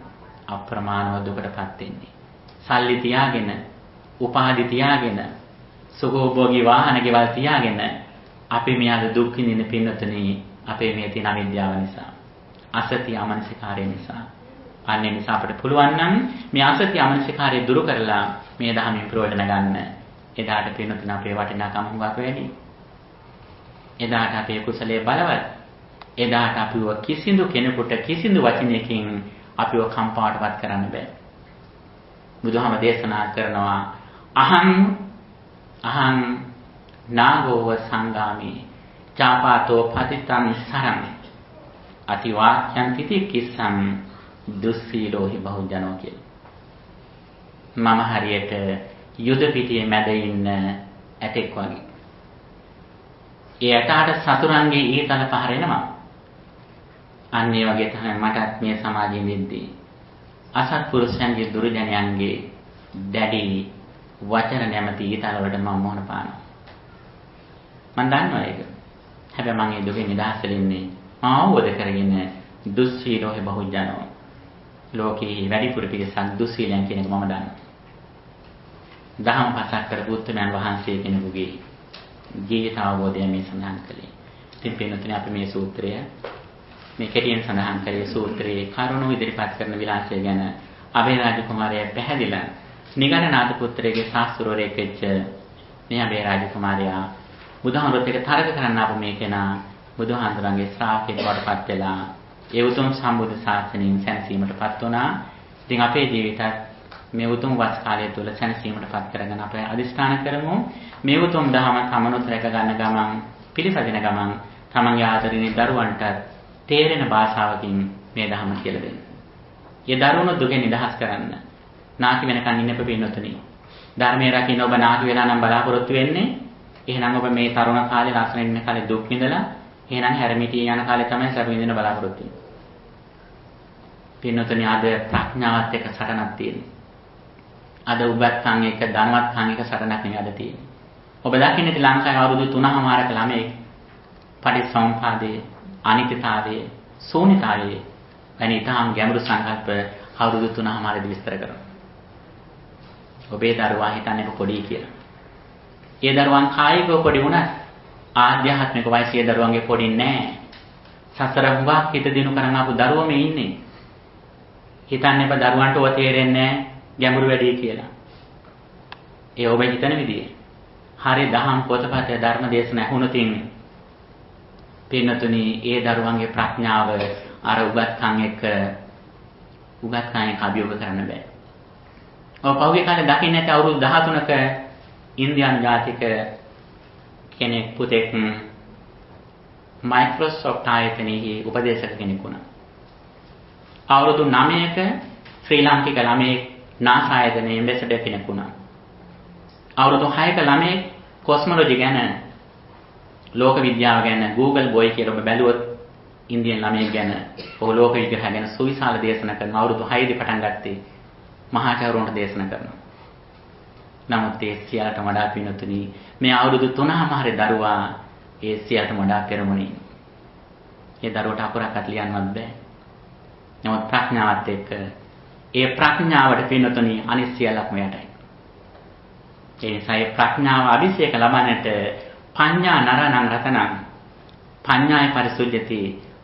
අප්‍රමාණව දුකටපත් වෙන්නේ. සල්ලි තියාගෙන, උපාධි තියාගෙන, සුඛෝභෝගී වාහන ගෙවල් තියාගෙන අපි මේ අද දුක් විඳින පින්නතුනි අපේ මේ තියෙන අවිද්‍යාව නිසා, අසති අමනසිකාරය නිසා. අනේ නිසා අපිට පුළුවන් නම් මේ අසති අමනසිකාරය දුරු කරලා මේ ධර්මයෙන් ප්‍රයෝජන ගන්න. එදාට පින්නතුනි අපේ වටිනාකම හුඟක් වැඩි. එදාට අපේ කුසලයේ බලවත්. එදාට අපිව කිසිදු කෙනෙකුට කිසිදු වචනයකින් අපිව කම්පාවටපත් කරන්න බෑ. බුදුහාම දේශනා කරනවා අහං නාගෝව සංගාමි චාපාතෝ පතිතං සරං අතිවාක්‍යං තිති කිස්සං දුස්සීලෝහි බහුජනෝ කියලා. මම හරියට යුද පිටියේ මැද ඉන්න ඇතෙක් වගේ. ඒ ඇටට සතුරන්ගේ ඊතල පහර එනවා. අන්න ඒ වගේ තමයි මටත් මේ සමාජයේ ඉඳිද්දී අසත්පුරුෂයන්ගේ දුර්ජනයන්ගේ දැඩි වචන නැමැති ඊතල වලට මම මොහොන පානවා. මම දන්නවා ඒක. හැබැයි මම ඒ දුකෙන් නිදහස් වෙන්නේ මම අවබෝධ කරගෙන දුස්සීලෝහි බහුජනෝ. ලෝකේ වැඩිපුර පිරිසක් දුස්සීලයන් කියන එක මම දන්නවා. දහම් පසක් කරපු උත්තමයන් වහන්සේ කෙනෙකුගේ ජීවිත අවබෝධය මේ සඳහන් කළේ. ඉතින් පින්නතුනි අපි මේ සූත්‍රය මේ කෙටියෙන් සඳහන් කළේ සූත්‍රයේ කරුණු ඉදිරිපත් කරන විලාසය ගැන අබේරාජ කුමාරයා පැහැදිලා නිගණනාථ පුත්‍රයාගේ ශාස්ත්‍රවරයෙක් වෙච්ච මේ අබේරාජ කුමාරයා බුදුහාමුදුරුවෝ එක්ක තරක කරන්න ආපු මේ කෙනා බුදුහාමුදුරන්ගේ ශ්‍රාවකයෙක් බවට පත් වෙලා ඒ උතුම් සම්බුද්ධ ශාසනයෙන් සැනසීමටපත් වුණා. ඉතින් අපේ ජීවිතත් මේ උතුම් වස් කාලය තුළ සැනසීමටපත් කරගෙන අපි අදිස්ථාන කරමු. මේ උතුම් ධහම තමනුත් රැක ගන්න ගමන් පිළිපදින ගමන් තමන්ගේ ආදරණීය දරුවන්ට තේරෙන භාෂාවකින් මේ ධහම කියලා දෙන්න. ඒ දරුවෝ දුකෙන් නිදහස් කරන්න. නාකි වෙනකන් ඉන්න පින්නතුනි. ධර්මයේ රකින්න ඔබ නාකි වෙලා නම් බලාපොරොත්තු වෙන්නේ. එහෙනම් ඔබ මේ තරුණ කාලේ ලස්සන ඉන්න කාලේ දුක් විඳලා එහෙනම් හැරමිටිය යන කාලේ තමයි සැප විඳින බලාපොරොත්තු වෙන්නේ. පින්නතුනි අද ප්‍රඥාවත් එක්ක සටනක් තියෙනවා. අද උගත්කම් එක ධනවත්කම් එක සටනක් නෙවෙයි අද තියෙන්නේ. ඔබ දකින්නේ ලංකාවේ අවුරුදු 3මාරක ළමයි පටිච්චසමුප්පාදේ අනිත්‍යතාවයේ, ශූන්‍යතාවයේ වැනි ඊටාම් ගැඹුරු සංකල්ප අවුරුදු 3මාරදී විස්තර කරනවා. ඔබේ දරුවා හිතන්නේ පොඩි කියලා. ඒ දරුවන් කායිකව පොඩි වුණත් ආධ්‍යාත්මික වයසේ දරුවන්ගේ පොඩි නෑ. සසර හුඟක් හිත දිනු කරන් ආපු දරුවෝ මේ ඉන්නේ. හිතන්නේ බ දරුවන්ට ඔය තේරෙන්නේ නෑ ගැඹුරු වැඩි කියලා. ඒ ඔබ හිතන විදිහේ. හරි දහම් පොතපත ධර්ම දේශන ඇහුණොත් ඉන්නේ. පින්නතුනි ඒ දරුවන්ගේ ප්‍රඥාව අර උගත්කම් එක්ක අභියෝග කරන්න බෑ. ඔව් පහුගිය කාලේ දකින්න නැති අවුරුදු 13ක ඉන්දියානු ජාතික කෙනෙක් පුතෙක් මයික්‍රොසොෆ්ට් ආයතනයේ උපදේශක කෙනෙක් වුණා. අවුරුදු 9ක ශ්‍රී ලාංකික ළමයෙක් නාසා ආයතනයේ ඇම්බැසඩර් කෙනෙක් වුණා. අවුරුදු 6ක ළමයෙක් කොස්මොලොජි ගැන ලෝක විද්‍යාව ගැන Google boy කියලා ඔබ බැලුවොත් ඉන්දියන් ළමයෙක් ගැන ඔහු ලෝක විග්‍රහ ගැන සුවිශාල දේශනා කරන අවුරුදු 6 දී පටන් ගත්තේ මහාචාර්යවරුන්ට දේශනා කරනවා. නමුත් ඒ සියල්ලට වඩා පින්තුනි මේ අවුරුදු 3මාරේ දරුවා ඒ සියල්ලට වඩා පෙරමුණේ. ඒ දරුවට අකුරක්වත් ලියන්නවත් බෑ. නමුත් ප්‍රඥාවත් එක්ක ඒ ප්‍රඥාවට පින්තුනි අනිත් සියල්ලක්ම යටයි. ඒ නිසා ඒ ප්‍රඥාව අභිෂේක ලබන්නට පඤ්ඤා නරණං රතනං පඤ්ඤාය පරිසුද්ධති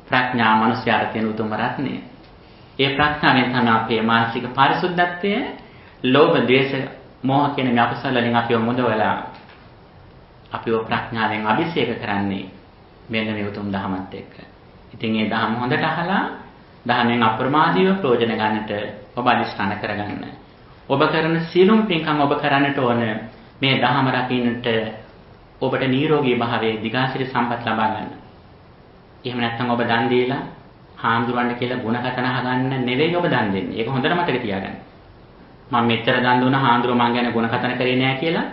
ප්‍රඥා මනුෂ්‍යයාට තියෙන උතුම් රත්නය. ඒ ප්‍රඥාවෙන් තමයි අපේ මානසික පරිසුද්ධත්වය, ලෝභ, ද්වේෂ, මෝහ කියන මේ අකුසල වලින් අපිව මුදවලා අපිව ප්‍රඥාවෙන් අභිෂේක කරන්නේ මෙන්න මේ උතුම් ධහමත් එක්ක. ඉතින් මේ ධහම හොඳට අහලා ධහමෙන් අප්‍රමාදීව ප්‍රයෝජන ගන්නට ඔබ අදිස්ථාන කරගන්න. ඔබ කරන සියලුම පින්කම් ඔබ කරන්නට ඕන මේ ධහම රකින්නට ඔබට නිරෝගී භාවයේ දිගාසිරි සම්පත් ලබා ගන්න. එහෙම නැත්නම් ඔබ දන් දීලා හාමුදුරන්ට කියලා ಗುಣ කතන හදන්න නෙවෙයි ඔබ දන් දෙන්නේ. ඒක හොඳට මතක තියාගන්න. මම මෙච්චර දන් දුන්නා හාමුදුරුවෝ මං ගැන ಗುಣ කතන කරේ නෑ කියලා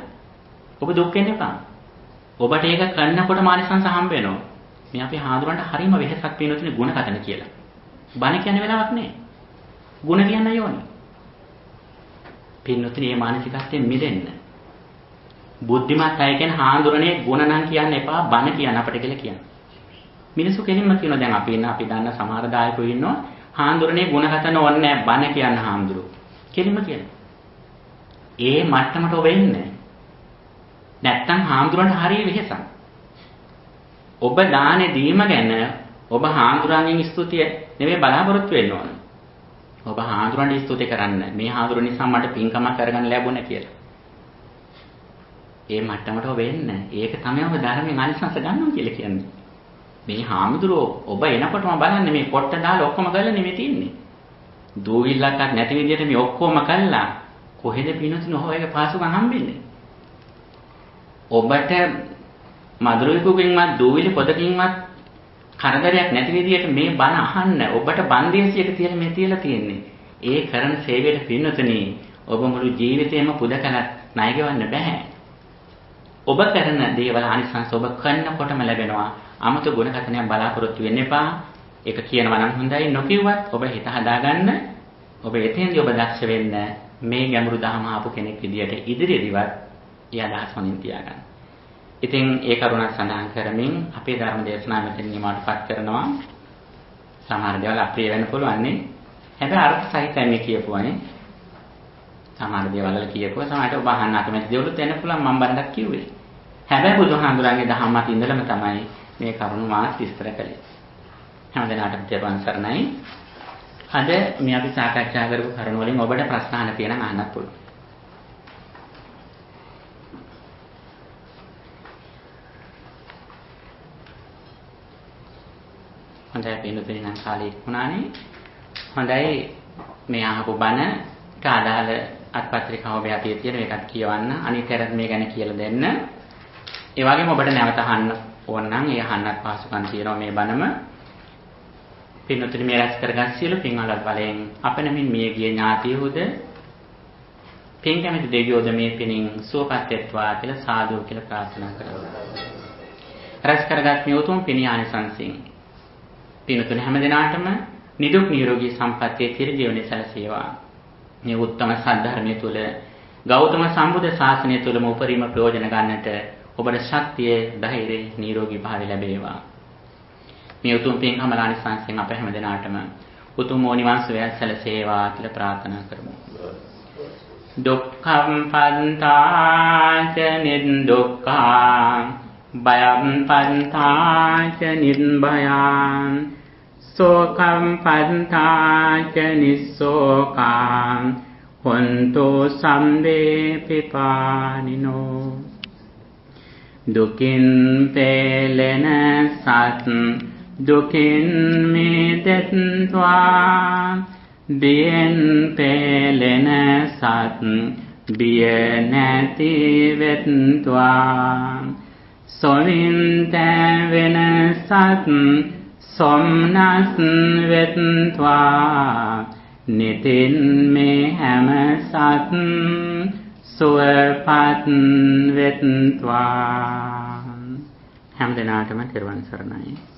ඔබ දුක් වෙන්න එපා. ඔබට ඒක කරනකොට මානසිකංශ හම්බ වෙනවා. මේ අපි හාමුදුරන්ට හරීම වෙහෙසක් පිනොතුනේ ಗುಣ කතන කියලා. බණ කියන වෙලාවක් නෑ. ಗುಣ කියන්නයි ඕනේ. පිනොතුනේ මේ මානසිකත්වයෙන් මිදෙන්න. බුද්ධිමත් අය කියන හාමුදුරනේ ಗುಣ නම් කියන්න එපා බණ කියන්න අපිට කියලා කියන්න. මිනිස්සු කෙලින්ම කියනවා දැන් අපි දන්න සමහර දායකයෝ ඉන්නවා හාමුදුරනේ ಗುಣ කතන ඕනේ නෑ බණ කියන්න හාමුදුරුවෝ. කෙලින්ම කියනවා. ඒ මට්ටමට ඔබ එන්නේ නැත්තම් හාමුදුරන්ට හරිය වෙහෙසක්. ඔබ දානේ දීම ගැන ඔබ හාමුදුරන්ගෙන් ස්තුතිය නෙවෙයි බලාපොරොත්තු වෙන්න ඕන. ඔබ හාමුදුරන්ට ස්තුති කරන්න. මේ හාමුදුරුවෝ නිසා මට පින්කමක් කරගන්න ලැබුණා කියලා. ඒ මට්ටමට ඔබ එන්නේ. ඒක තමයි ඔබ ධර්මයෙන් අනිසංස ගන්නවා කියලා කියන්නේ. මේ හාමුදුරුවෝ ඔබ එනකොටම බලන්න මේ පොට්ට දාලා ඔක්කොම කරලා නෙමෙයි තින්නේ. දූවිල්ලක්වත් නැති විදිහට මේ ඔක්කොම කළා කොහෙද පිනතුන ඔයගේ පාසුකම් හම්බෙන්නේ? ඔබට මధుරෙකුගෙන්වත් දූවිලි පොදකින්වත් කරදරයක් නැති විදිහට මේ බණ අහන්න ඔබට බන්දේසියක තියලා මේ තියලා තියෙන්නේ. ඒ කරන සේවයට පිනතුනි ඔබ මුළු ජීවිතේම පුද කළත් ණය ගෙවන්න බෑ. ඔබ කරන දේවල් අනිසංස ඔබ කරනකොටම ලැබෙනවා. 아무තු ගුණ කතනයක් බලාපොරොත්තු වෙන්න එපා. ඒක කියනවා නම් හොඳයි නොකියුවත් ඔබ හිත හදාගන්න. ඔබ එතෙන්දී ඔබ දක්ෂ වෙන්න මේ ගැඹුරු දහම ආපු කෙනෙක් විදියට ඉදිරියේදීවත් ඒ අදහස් හොඳින් තියාගන්න. ඉතින් ඒ කරුණ සඳහන් කරමින් අපේ ධර්ම දේශනාව මෙතන නිමාවටපත් කරනවා. සමහර දේවල් අප්‍රිය වෙන්න පුළුවන් නේ. හැබැයි අර්ථ සහිතයි මේ කියපුවානේ. සමහර දේවල් වල කියපුවා සමහරට ඔබ අහන්න අකමැති දේවලුත් වෙන්න පුළුවන් මම බණ්ඩක් කිව්වේ. හැබැයි බුදුහාමුදුරන්ගේ දහම මත ඉඳලම තමයි මේ කරුණ මාත් විස්තර කළේ. හැමදෙනාටම තෙරුවන් සරණයි. අද මේ අපි සාකච්ඡා කරපු කරුණ වලින් ඔබට ප්‍රශ්න අහන්න තියෙනම් අහන්නත් පුළුවන්. හොඳයි පින්තුනි නම් කාලේ ඉක්ුණානේ. හොඳයි මේ අහපු බණට අදාළ අත්පත්‍රිකාව ඔබ යටි තියෙන මේකත් කියවන්න. අනිතරත් මේ ගැන කියලා දෙන්න. ඒ වගේම ඔබට නැවත අහන්න ඕන නම් ඒ අහන්නත් පහසුකම් තියෙනවා මේ බණම. පින්තුනි මේ රැස් කරගත් සියලු පින්වල බලයෙන් අපනමින් මිය ගිය ඥාතියෝද පින් කැමති දෙවියෝද මේ පිනින් සුවපත් වෙත්වා කියලා සාදු කියලා ප්‍රාර්ථනා කරනවා. රැස් කරගත් මේ උතුම් පින් ආනිසංසයෙන් පින්තුනි හැමදිනාටම නිදුක් නිරෝගී සම්පන්නිය චිරජීවනයේ සැලසේවා. මේ උත්තම සද්ධර්මයේ තුල ගෞතම සම්බුද්ධ ශාසනය තුලම උපරිම ප්‍රයෝජන ගන්නට ඔබට ශක්තිය, ධෛර්යය, නිරෝගී භාවය ලැබේවා. මේ උතුම් පින්කම ආනිසංසයෙන් අප හැම දිනාටම උතුම් නිවන් සුවය සැලසේවා කියලා ප්‍රාර්ථනා කරමු. දුක්ඛම් පන්තාච නිදුක්ඛං භයම් පන්තාච නිබ්භයං සෝකම් පන්තාච නිස්සෝකං හොන්තු සම්බේ පිපානිනෝ දුකින් පෙළෙන සත් දුකින් මිදෙත්වා බියෙන් පෙළෙන සත් බිය නැති වෙත්වා සොමින් තැවෙන සත් සොම්නස් වෙත්වා නිතින් මේ හැම සත් සුවපත් වෙත්වා හැම දිනාටම තෙරුවන් සරණයි.